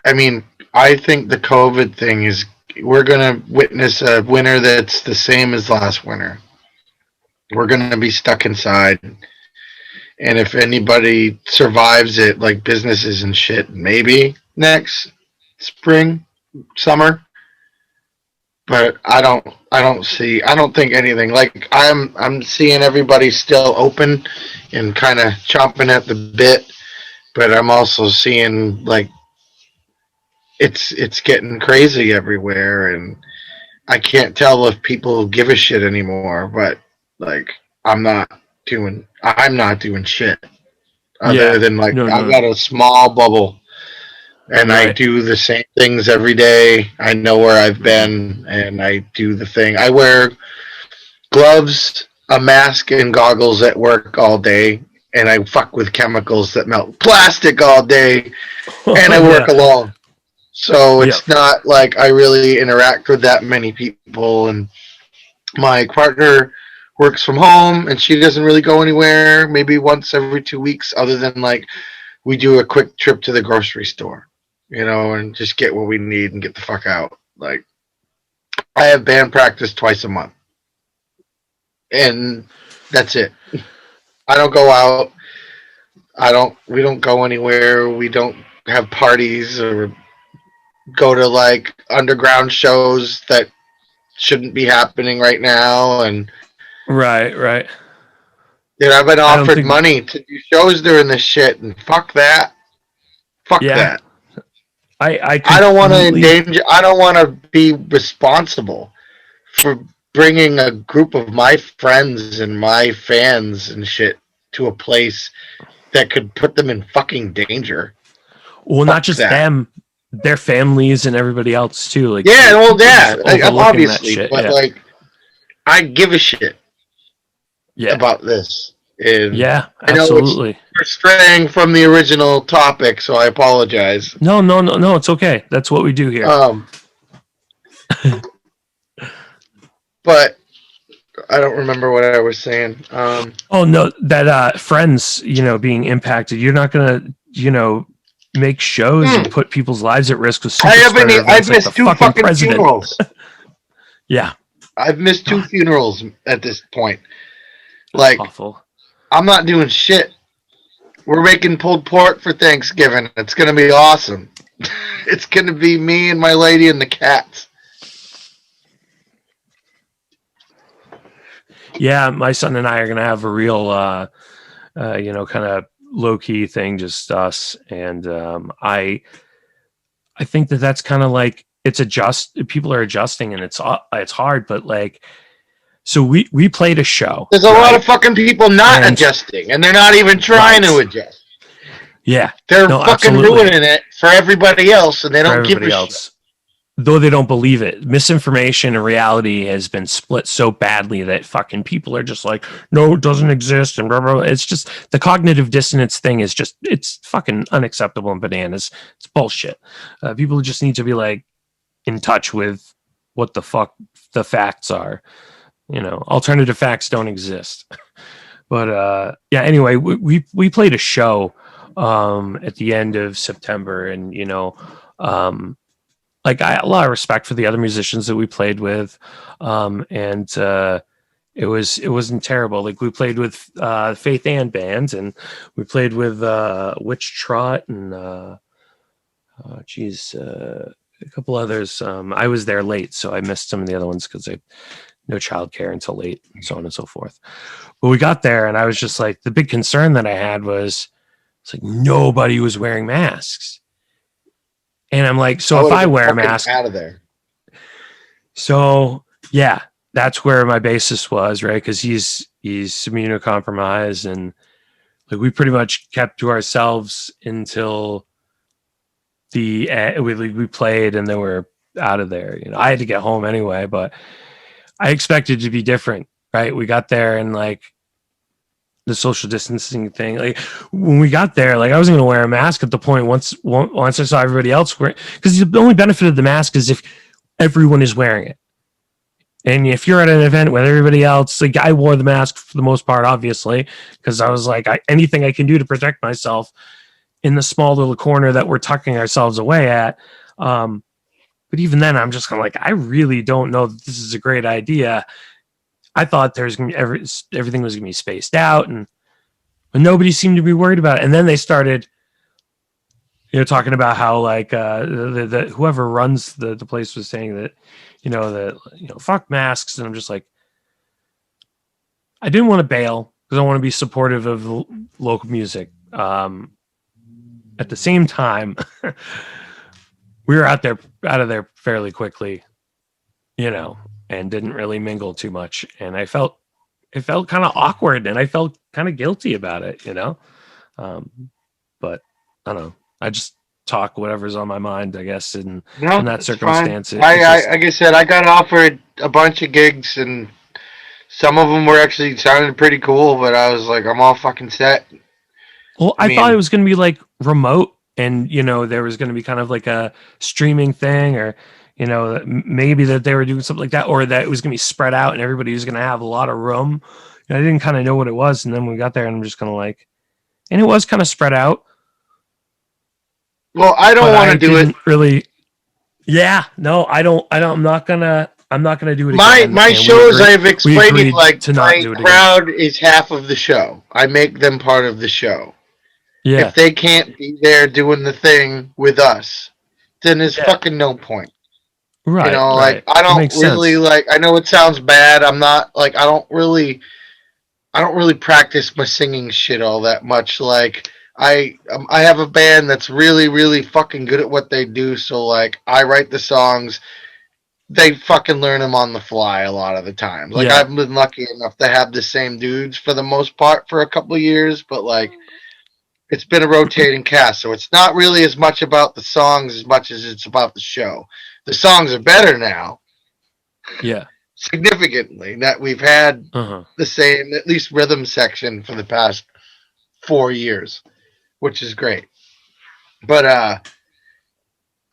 I mean, I think the COVID thing is. We're gonna witness a winter that's the same as last winter. We're gonna be stuck inside, and if anybody survives it, like businesses and shit, maybe next spring, summer. But I don't think anything. Like I'm seeing everybody still open and kind of chomping at the bit, but I'm also seeing like it's getting crazy everywhere, and I can't tell if people give a shit anymore. But like I'm not doing shit other Yeah. than like No, I've no. got a small bubble and I Right. do the same things every day. I know where I've been and I do the thing. I wear gloves, a mask, and goggles at work all day, and I fuck with chemicals that melt plastic all day, and I work Yeah. alone. So Yep. it's not like I really interact with that many people. And my partner works from home, and she doesn't really go anywhere. Maybe once every 2 weeks, other than like we do a quick trip to the grocery store, and just get what we need and get the fuck out. Like I have band practice twice a month, and that's it. I don't go out. I don't. We don't go anywhere. We don't have parties or go to like underground shows that shouldn't be happening right now. And Right. Right. I've been I don't offered think. money to do shows during this shit, and fuck that. Fuck Yeah. that. I I don't want to completely. endanger. I don't want to be responsible for bringing a group of my friends and my fans and shit to a place that could put them in fucking danger. Well, not Fuck just that. them, their families and everybody else too. Like, Yeah, well, people are just yeah, overlooking that obviously, shit. but Yeah. like, I give a shit Yeah. about this, and Yeah. I know Absolutely. we're straying from the original topic, so I apologize. No. No. No. No. It's okay. That's what we do here. Um, but I don't remember what I was saying. Oh no, that friends, being impacted. You're not gonna, make shows and put people's lives at risk with I superstar haven't. I've events like the missed two fucking fucking president. funerals. Yeah. I've missed 2 God, funerals at this point. that's Like, awful. I'm not doing shit. We're making pulled pork for Thanksgiving. It's gonna be awesome. It's gonna be me and my lady and the cats. Yeah, my son and I are gonna have a real, kind of low key thing, just us. And I think that that's kind of like it's people are adjusting, and it's hard, but like, so we played a show. There's a lot right? of fucking people not And adjusting, and they're not even trying to adjust. Yeah, They're no, fucking absolutely. ruining it for everybody else, and they For don't give a everybody shit. else, though they don't believe it. Misinformation and reality has been split so badly that fucking people are just like, no, it doesn't exist, and blah, blah, blah. It's just the cognitive dissonance thing is just, it's fucking unacceptable and bananas. It's bullshit. People just need to be like in touch with what the fuck the facts are. Alternative facts don't exist. But yeah, anyway, we played a show at the end of September, and like I had a lot of respect for the other musicians that we played with, and it wasn't terrible. Like we played with Faith and Band, and we played with Witch Trot and a couple others. I was there late, so I missed some of the other ones because I no childcare until late, and so on and so forth. But we got there, and I was just like, the big concern that I had was, it's like nobody was wearing masks. And I'm like, so if I wear a mask out of there. So yeah, that's where my basis was, right? Because he's immunocompromised, and like we pretty much kept to ourselves until we played, and then we're out of there. I had to get home anyway, but I expected to be different, right? We got there, and like the social distancing thing, like when we got there, like I wasn't gonna wear a mask at the point once I saw everybody else wearing, because the only benefit of the mask is if everyone is wearing it. And if you're at an event with everybody else, like I wore the mask for the most part, obviously, because I was like, anything I can do to protect myself in the small little corner that we're tucking ourselves away at. But even then, I'm just kind of like, I really don't know that this is a great idea. I thought there's gonna be everything was gonna be spaced out, and nobody seemed to be worried about it. And then they started, talking about how like the whoever runs the place was saying that, fuck masks, and I'm just like, I didn't want to bail because I want to be supportive of local music. At the same time, we were out of there fairly quickly, and didn't really mingle too much, and it felt kind of awkward, and I felt kind of guilty about it, but I don't know. I just talk whatever's on my mind, I guess, in that circumstance. Like I said, I got offered a bunch of gigs, and some of them were actually sounded pretty cool, but I was like, I'm all fucking set. Well, I thought it was going to be like remote, and there was going to be kind of like a streaming thing, or maybe that they were doing something like that, or that it was going to be spread out and everybody was going to have a lot of room. I didn't kind of know what it was, and then we got there, and I'm just kind of like, and it was kind of spread out. Well, I don't want to do it really. Yeah, no, I don't. I'm not gonna do it again. My shows, I've explained it like to not do it again. Crowd is half of the show. I make them part of the show. Yeah. If they can't be there doing the thing with us, then there's fucking no point. Right. Like I don't really like. I know it sounds bad. I'm not like I don't really practice my singing shit all that much. Like I have a band that's really, really fucking good at what they do. So like I write the songs. They fucking learn them on the fly a lot of the time. Like I've been lucky enough to have the same dudes for the most part for a couple of years, but like it's been a rotating cast, so it's not really as much about the songs as much as it's about the show. The songs are better now. Yeah. Significantly. That we've had the same, at least rhythm section for the past 4 years, which is great. But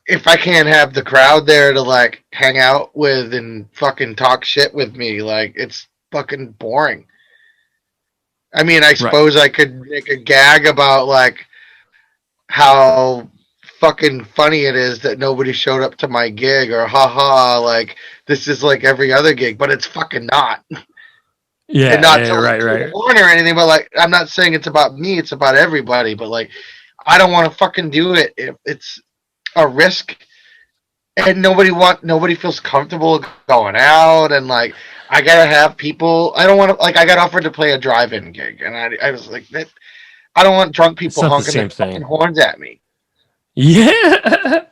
if I can't have the crowd there to like hang out with and fucking talk shit with me, like it's fucking boring. I mean, I suppose I could make a gag about like how fucking funny it is that nobody showed up to my gig, or haha, like this is like every other gig, but it's fucking not. And Yeah, not yeah, to like right, toot right. a horn or anything, but like I'm not saying it's about me, it's about everybody. But like I don't want to fucking do it if it's a risk, and nobody feels comfortable going out, and like I gotta have people. I don't want to like I got offered to play a drive-in gig, and I was like that. I don't want drunk It's people not the honking their same fucking thing. horns at me. Yeah.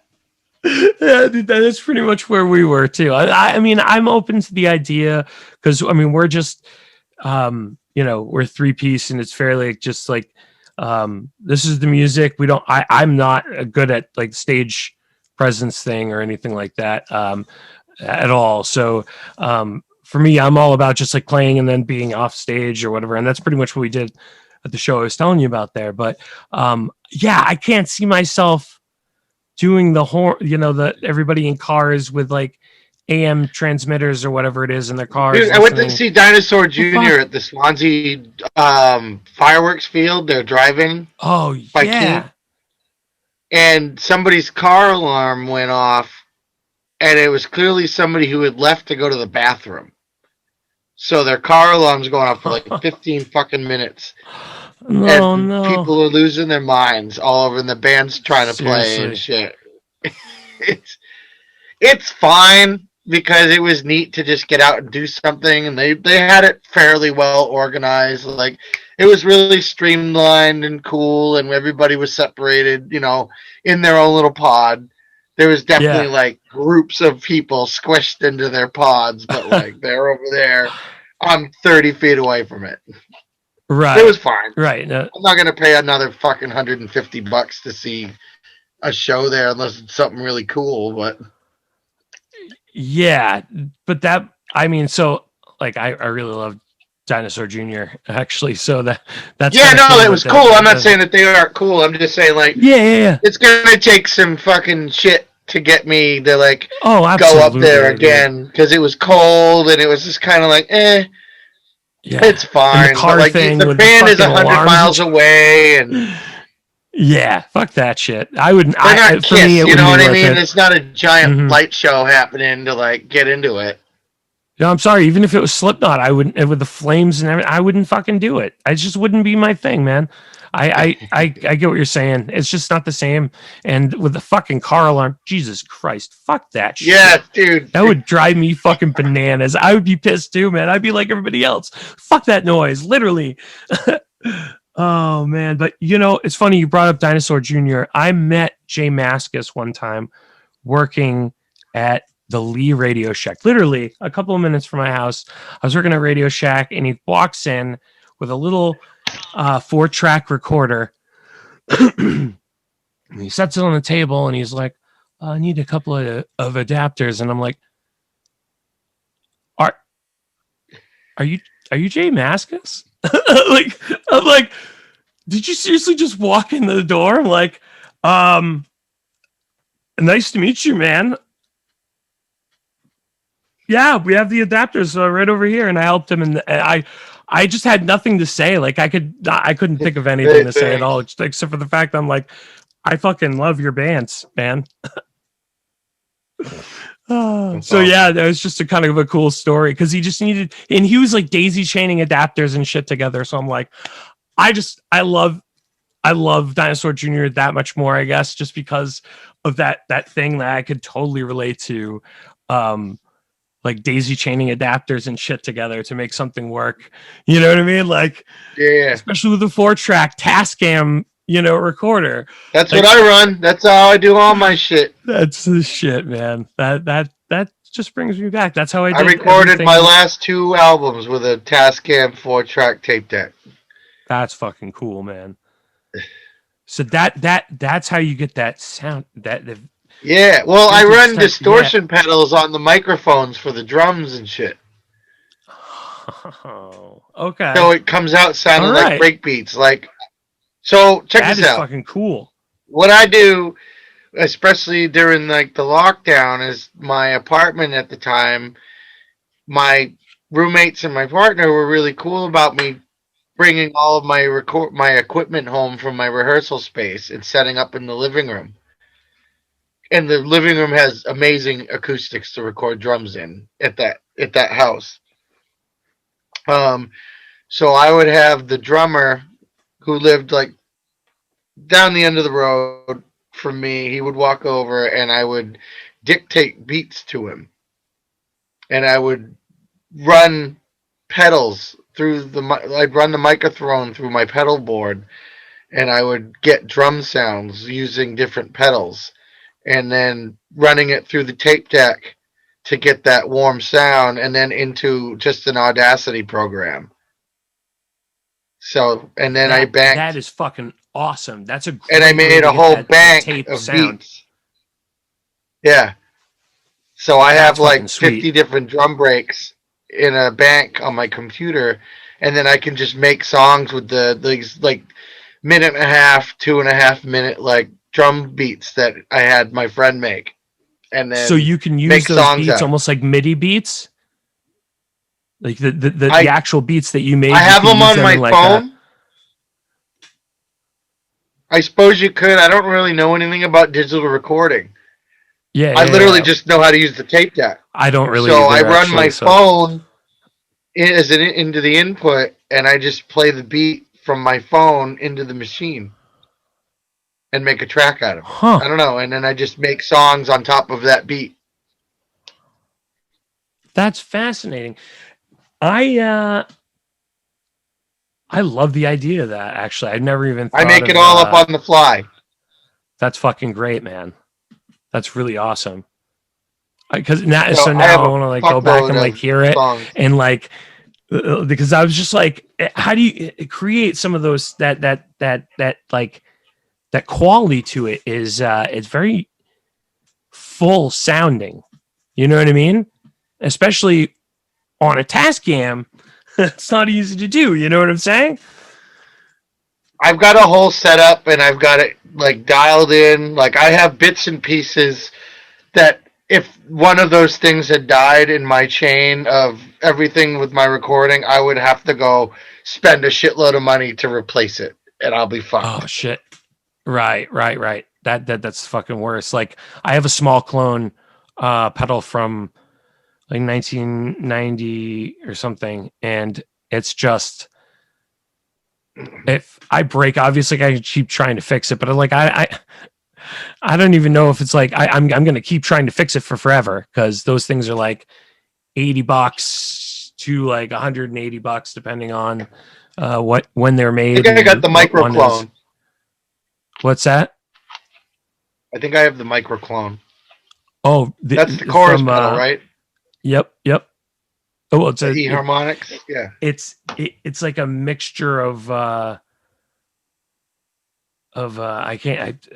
Yeah, dude, that is pretty much where we were too. I mean, I'm open to the idea because I mean, we're just, we're three piece and it's fairly just like, this is the music. We don't. I'm not good at like stage presence thing or anything like that at all. So, for me, I'm all about just like playing and then being off stage or whatever. And that's pretty much what we did at the show I was telling you about there. But yeah, I can't see myself doing the horn, the everybody in cars with like AM transmitters or whatever it is in their cars Dude, I went to listening. see Dinosaur The Jr. fuck? at the Swansea fireworks field. They're driving Oh by Keene, yeah. and somebody's car alarm went off, and it was clearly somebody who had left to go to the bathroom. So their car alarm's going off for like 15 fucking minutes, No, and no. people are losing their minds all over, and the band's trying to play and Seriously. shit. It's it's fine because it was neat to just get out and do something, and they had it fairly well organized. Like it was really streamlined and cool, and everybody was separated, in their own little pod. There was definitely Yeah. like groups of people squished into their pods, but like they're over there. I'm 30 feet away from it. It was Right. fine. Right. I'm not gonna pay another fucking $150 to see a show there unless it's something really cool. But Yeah. But that, I mean, so like I really love Dinosaur Jr. actually. So that's yeah, kind of no, cool it that was cool. I'm not does it. saying that they aren't cool. I'm just saying like Yeah, yeah, yeah. it's gonna take some fucking shit to get me to like Oh, go up there absolutely, dude. again because it was cold and it was just kind of like Yeah. it's And the fine. But car like thing the with the band is fucking 100 miles alarms. away and Yeah, fuck that shit. I wouldn't. they're not For me, Kiss. it You wouldn't know be what I worth mean? it. It's not a giant Mm-hmm. light show happening to like get into it. No, I'm sorry. Even if it was Slipknot, I wouldn't. With the flames and everything, I wouldn't fucking do it. I just wouldn't be my thing, man. I get what you're saying. It's just not the same. And with the fucking car alarm, Jesus Christ, fuck that Yeah, shit. dude. That would drive me fucking bananas. I would be pissed too, man. I'd be like everybody else. Fuck that noise, literally. Oh man, but it's funny you brought up Dinosaur Jr. I met Jay Maskus one time working at the Lee Radio Shack, literally a couple of minutes from my house. I was working at Radio Shack, and he walks in with a little 4-track recorder. And he sets it on the table, and he's like, "I need a couple of adapters." And I'm like, "Are are you Jay Maskus?" like I'm like, "Did you seriously just walk in the door?" I'm like, um, "Nice to meet you, man. Yeah, we have the adapters right over here." And I helped him, and I just had nothing to say. Like I couldn't think of anything Hey, to say at all, thanks. just except for the fact I'm like, I fucking love your bands, man. That's So awesome. yeah, that was just a kind of a cool story because he just needed, and he was like daisy chaining adapters and shit together. So I'm like, I love Dinosaur Jr. that much more, I guess, just because of that thing that I could totally relate to. Um, like daisy chaining adapters and shit together to make something work. You know what I mean? Like, Yeah. especially with the 4-track Tascam, recorder. That's what Like, I run. That's how I do all my shit. that's the shit, man. That just brings me back. That's how I I did recorded my everything. last two albums with a Tascam 4-track tape deck. That's fucking cool, man. So that's how you get that sound. That the Yeah, well, I vintage run style. Yeah. distortion pedals on the microphones for the drums and shit. Oh, So okay. it comes out All sounding like right. break beats. So check That this is out. fucking cool. What I do, especially during like the lockdown, is my apartment at the time, my roommates and my partner were really cool about me bringing all of my equipment home from my rehearsal space and setting up in the living room. And the living room has amazing acoustics to record drums in at that house. Um, so I would have the drummer who lived like down the end of the road from me. He would walk over, and I would dictate beats to him, and I would run pedals through the. I'd run the microphone through my pedal board, and I would get drum sounds using different pedals, and then running it through the tape deck to get that warm sound, and then into just an Audacity program. So, and then I That banked, is fucking awesome. That's a and I great way made to a get whole that bank tape of sound. beats. Yeah. So I have That's fucking like sweet. 50 different drum breaks in a bank on my computer, and then I can just make songs with these like minute and a half, 2.5 minute like drum beats that I had my friend make, and So then you can use make those songs beats out. almost like MIDI beats, like the I actual beats that you I made. You have could them use on them in my like a. phone. I suppose you could. I don't really know anything about digital recording. Yeah, I yeah, literally yeah. just know how to use the tape deck. I don't really So I either, run actually. my So, phone into the input, and I just play the beat from my phone into the machine and make a track out of it. huh? I don't know, and then I just make songs on top of that beat. That's fascinating. I uh, I love the idea of that. Actually, I'd never even I thought make it of. all up on the fly. That's fucking great, man. That's really awesome. Because now, So so I now have I a want to like go back fuckload and like of hear it songs. and like because I was just like, how do you create some of those that like that quality to it is it's very full sounding. You know what I mean? Especially on a Tascam, it's not easy to do. You know what I'm saying? I've got a whole setup, and I've got it like dialed in. Like I have bits and pieces that if one of those things had died in my chain of everything with my recording, I would have to go spend a shitload of money to replace it, and I'll be Oh fucked. shit! Right. That's fucking worse. Like I have a small clone pedal from like 1990 or something, and it's just if I break, obviously I can keep trying to fix it, but like I don't even know if it's like I'm gonna keep trying to fix it for forever because those things are like $80 to like $180 depending on what when they're I made think I got and the what micro one is. clone. What's that? I think I have the micro clone. Oh, That's the chorus from pedal, right? yep. Oh, well, The E harmonics. Yeah. it's like a mixture of I can't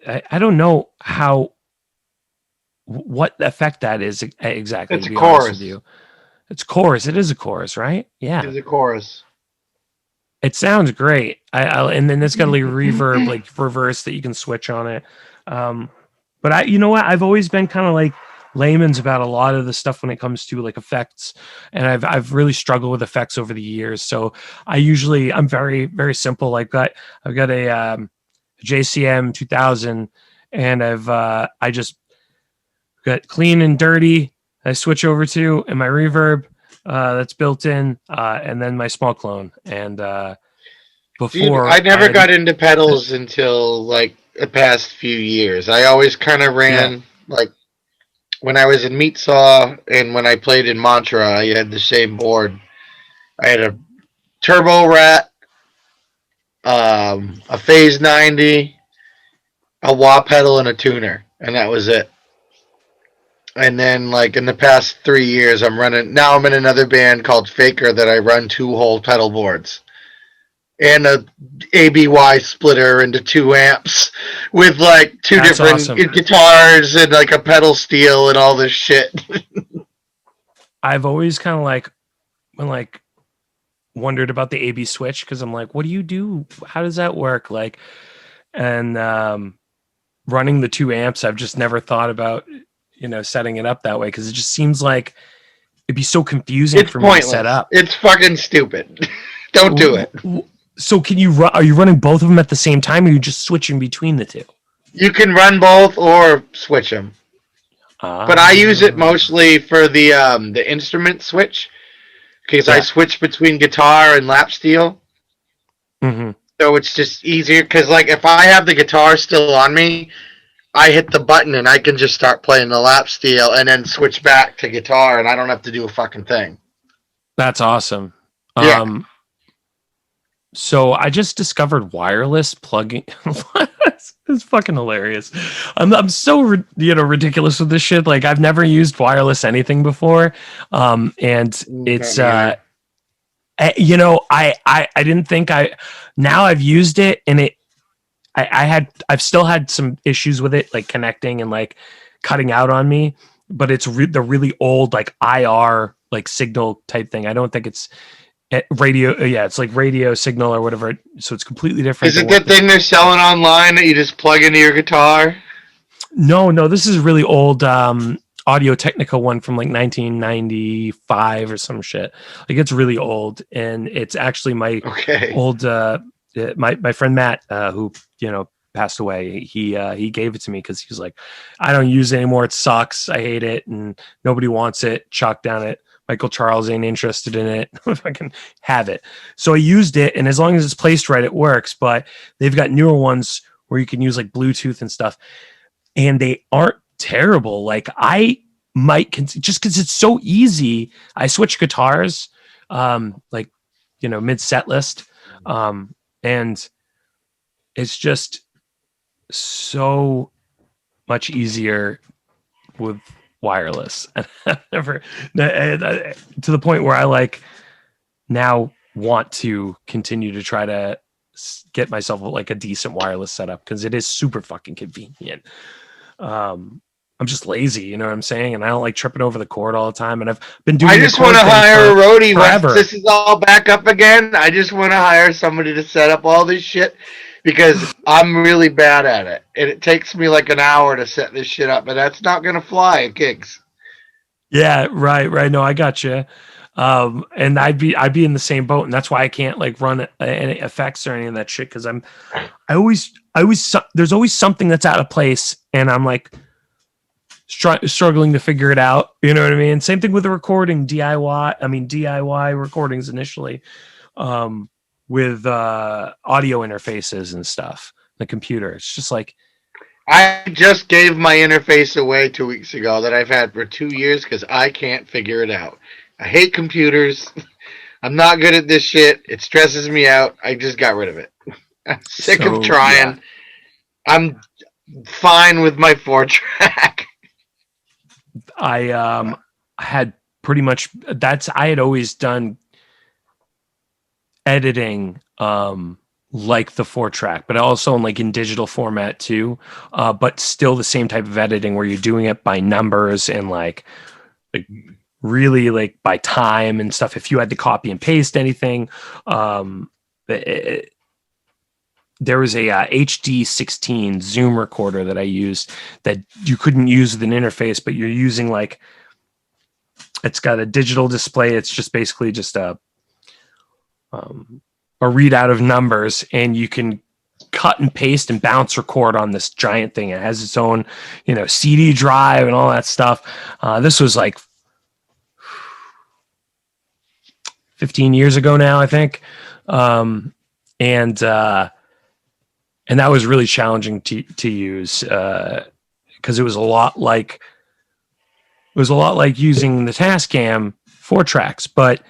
I don't know how what effect that is exactly, It's to a be honest with chorus. you. It's chorus. It is a chorus, right? Yeah. It's a chorus. It sounds great. And then it's got a like reverb, like reverse that you can switch on it. Um, but you know what? I've always been kind of like layman's about a lot of the stuff when it comes to like effects, and I've really struggled with effects over the years. So I'm very simple. I've got a JCM 2000, and I just got clean and dirty. I switch over to and my reverb that's built in, and then my small clone. And Dude, before I I never had, got into pedals until like the past few years. I always kind of yeah, ran like when I was in Meat Saw and when I played in Mantra, I had the same board. I had a Turbo Rat, a Phase 90, a wah pedal, and a tuner, and that was it. And then, like in the past 3 years, I'm running. Now I'm in another band called Faker that I run two whole pedal boards and a ABY splitter into 2 amps with like two that's different awesome. guitars and like a pedal steel and all this shit. I've always kind of like when like wondered about the AB switch because I'm like, what do you do? How does that work? Like, and running the 2 amps, I've just never thought about setting it up that way because it just seems like it'd be so confusing It's for me to set pointless. up. It's fucking stupid. Don't do it. So can you are you running both of them at the same time, or are you just switching between the two? You can run both or switch them. But I use it mostly for the instrument switch because I switch between guitar and lap steel. Mm-hmm. So it's just easier because like if I have the guitar still on me, I hit the button and I can just start playing the lap steel and then switch back to guitar and I don't have to do a fucking thing. That's awesome. Yeah. So I just discovered wireless plugging. It's fucking hilarious. I'm so ridiculous with this shit. Like I've never used wireless anything before, and it's I didn't think now I've used it and I've still had some issues with it, like connecting and like cutting out on me. But it's the really old like IR like signal type thing. I don't think it's radio. Yeah, it's like radio signal or whatever. So it's completely different. Is it that thing they're selling online that you just plug into your guitar? No. This is a really old Audio Technica one from like 1995 or some shit. Like it's really old, and it's actually my old my friend Matt who passed away. He gave it to me because he was like, I don't use it anymore. It sucks. I hate it, and nobody wants it. Chalk down it. Michael Charles ain't interested in it. If I can have it. So I used it, and as long as it's placed right, it works. But they've got newer ones where you can use like Bluetooth and stuff, and they aren't terrible. Like I might just because it's so easy. I switch guitars, mid set list, and it's just so much easier with wireless. And I've never to the point where I like now want to continue to try to get myself like a decent wireless setup because it is super fucking convenient. I'm just lazy, you know what I'm saying? And I don't like tripping over the cord all the time. And I've been doing. I just want to hire a roadie once this is all back up again. I just want to hire somebody to set up all this shit because I'm really bad at it, and it takes me like an hour to set this shit up, and that's not gonna fly at gigs. Yeah, right. No, I got you. And I'd be in the same boat, and that's why I can't like run any effects or any of that shit because I always there's always something that's out of place, and I'm like struggling to figure it out. You know what I mean? Same thing with the recording DIY recordings initially, with audio interfaces and stuff. The computer, it's just like I just gave my interface away 2 weeks ago that I've had for 2 years because I can't figure it out. I hate computers. I'm not good at this shit. It stresses me out. I just got rid of it. I'm sick of trying. Yeah. I'm fine with my 4-track. I had pretty much I had always done editing like the 4-track, but also in digital format too, but still the same type of editing where you're doing it by numbers and like really like by time and stuff. If you had to copy and paste anything, there was a HD16 Zoom recorder that I used that you couldn't use with an interface, but you're using it's got a digital display. It's just basically just a readout of numbers, and you can cut and paste and bounce record on this giant thing. It has its own, CD drive and all that stuff. This was like 15 years ago now, I think. And that was really challenging to use because it was a lot like using the Tascam 4-tracks, but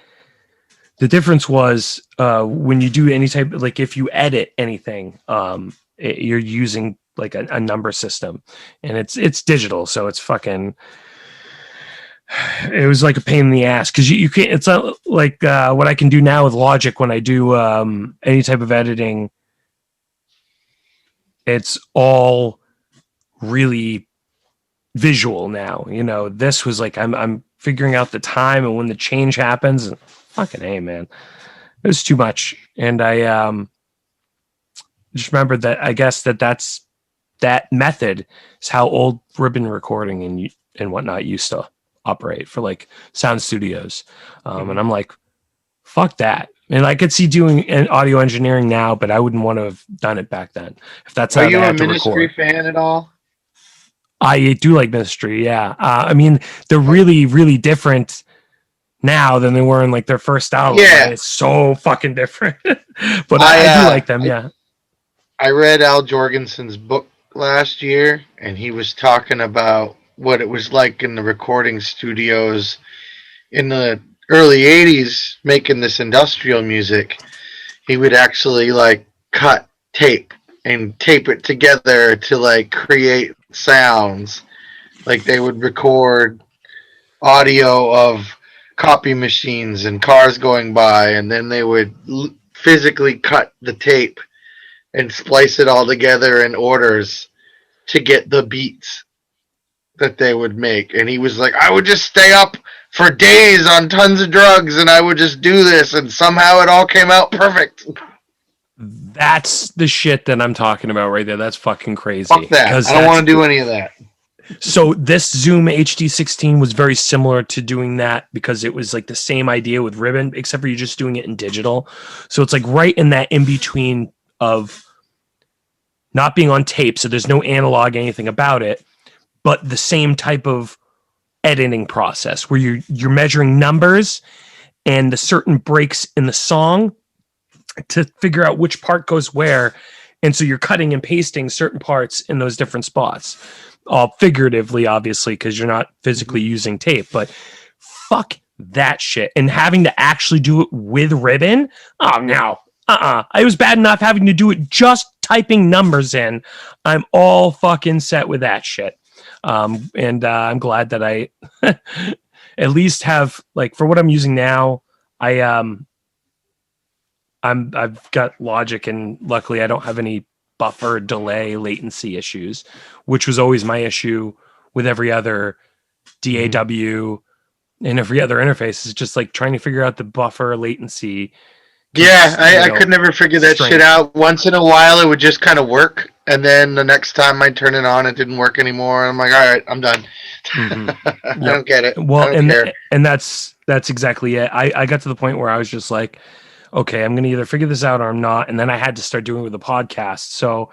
the difference was when you do any type of if you edit anything, you're using like a number system, and it's digital, so it's fucking. It was like a pain in the ass because you can't. It's not like what I can do now with Logic when I do any type of editing. It's all really visual now. This was like I'm figuring out the time and when the change happens. And fucking hey, man, it was too much. And I just remembered that I guess that method is how old ribbon recording and whatnot used to operate for like sound studios. And I'm like, fuck that. And I could see doing an audio engineering now, but I wouldn't want to have done it back then. If that's Are how they you a had to Ministry record. fan at all? I do like Ministry, yeah. I mean, they're really, really different now than they were in like their first album, Yeah. right? It's so fucking different. But I do like them, yeah. I read Al Jorgensen's book last year, and he was talking about what it was like in the recording studios in the early 80s making this industrial music. He would actually like cut tape and tape it together to like create sounds. Like they would record audio of copy machines and cars going by, and then they would physically cut the tape and splice it all together in orders to get the beats that they would make. And he was like, I would just stay up for days on tons of drugs and I would just do this, and somehow it all came out perfect. That's the shit that I'm talking about right there. That's fucking crazy. Fuck that. I don't want to do any of that. So this Zoom HD16 was very similar to doing that because it was like the same idea with ribbon, except for you're just doing it in digital. So it's like right in that in between of not being on tape. So there's no analog, anything about it, but the same type of editing process where you're measuring numbers and the certain breaks in the song to figure out which part goes where. And so you're cutting and pasting certain parts in those different spots. All figuratively, obviously, because you're not physically using tape, but fuck that shit. And having to actually do it with ribbon, oh no. I was bad enough having to do it just typing numbers in. I'm all fucking set with that shit. And I'm glad that I at least have, like, for what I'm using now, I've got Logic, and luckily I don't have any buffer delay latency issues, which was always my issue with every other DAW and every other interface. Is just like trying to figure out the buffer latency. Yeah, I could never figure that shit out. Once in a while it would just kind of work, and then the next time I turn it on it didn't work anymore. I'm like, all right, I'm done. I don't get it. Well, and that's exactly it. I got to the point where I was just like, okay, I'm going to either figure this out or I'm not. And then I had to start doing it with the podcast. So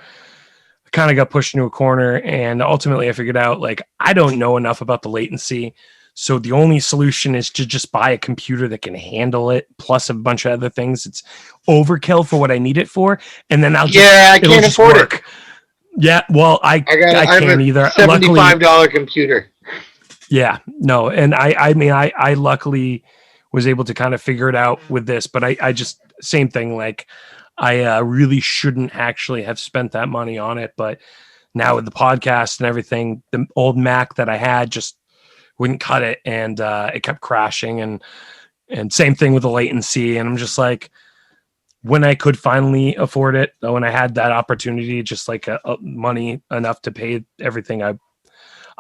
I kind of got pushed into a corner, and ultimately I figured out, like, I don't know enough about the latency. So the only solution is to just buy a computer that can handle it, plus a bunch of other things. It's overkill for what I need it for. And then I can't afford it. Yeah, well, I can't either. $75 computer. Yeah, no. And I mean, I luckily was able to kind of figure it out with this, but I just, same thing. Like, I really shouldn't actually have spent that money on it. But now with the podcast and everything, the old Mac that I had just wouldn't cut it, and it kept crashing, and same thing with the latency. And I'm just like, when I could finally afford it, when I had that opportunity, just like money enough to pay everything,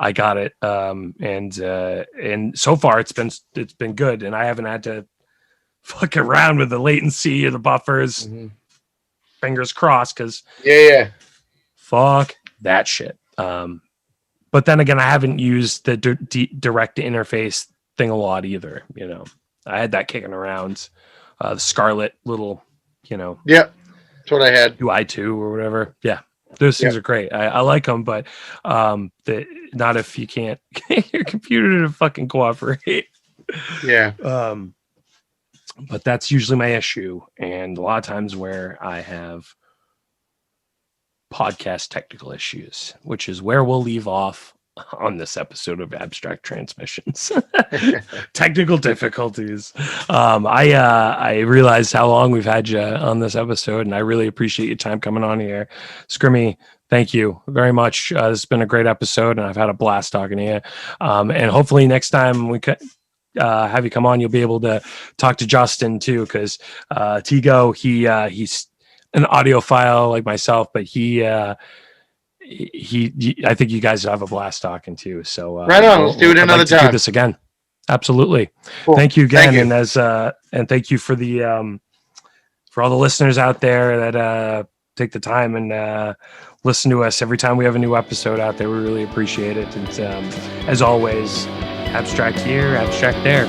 I got it. And so far it's been good, and I haven't had to fuck around with the latency or the buffers. Fingers crossed, because fuck that shit. But then again, I haven't used the direct interface thing a lot either. You know, I had that kicking around, the Scarlett little, Yep, that's what I had. UI2 or whatever. Yeah, those things are great. I like them, but not if you can't get your computer to fucking cooperate. Yeah. But that's usually my issue, and a lot of times where I have podcast technical issues, which is where we'll leave off on this episode of Abstract Transmissions. Technical difficulties. I realized how long we've had you on this episode, and I really appreciate your time coming on here. Scrimmy, thank you very much. This has been a great episode, and I've had a blast talking to you. And hopefully next time we could have you come on, you'll be able to talk to Justin too, because Tigo, he's an audiophile like myself, but he I think you guys have a blast talking too. So right on, let's do it another time. Do this again. Absolutely. Cool. Thank you again. Thank you. And thank you for the for all the listeners out there that take the time and listen to us every time we have a new episode out there. We really appreciate it. And as always, abstract here, abstract there.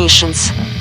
missions.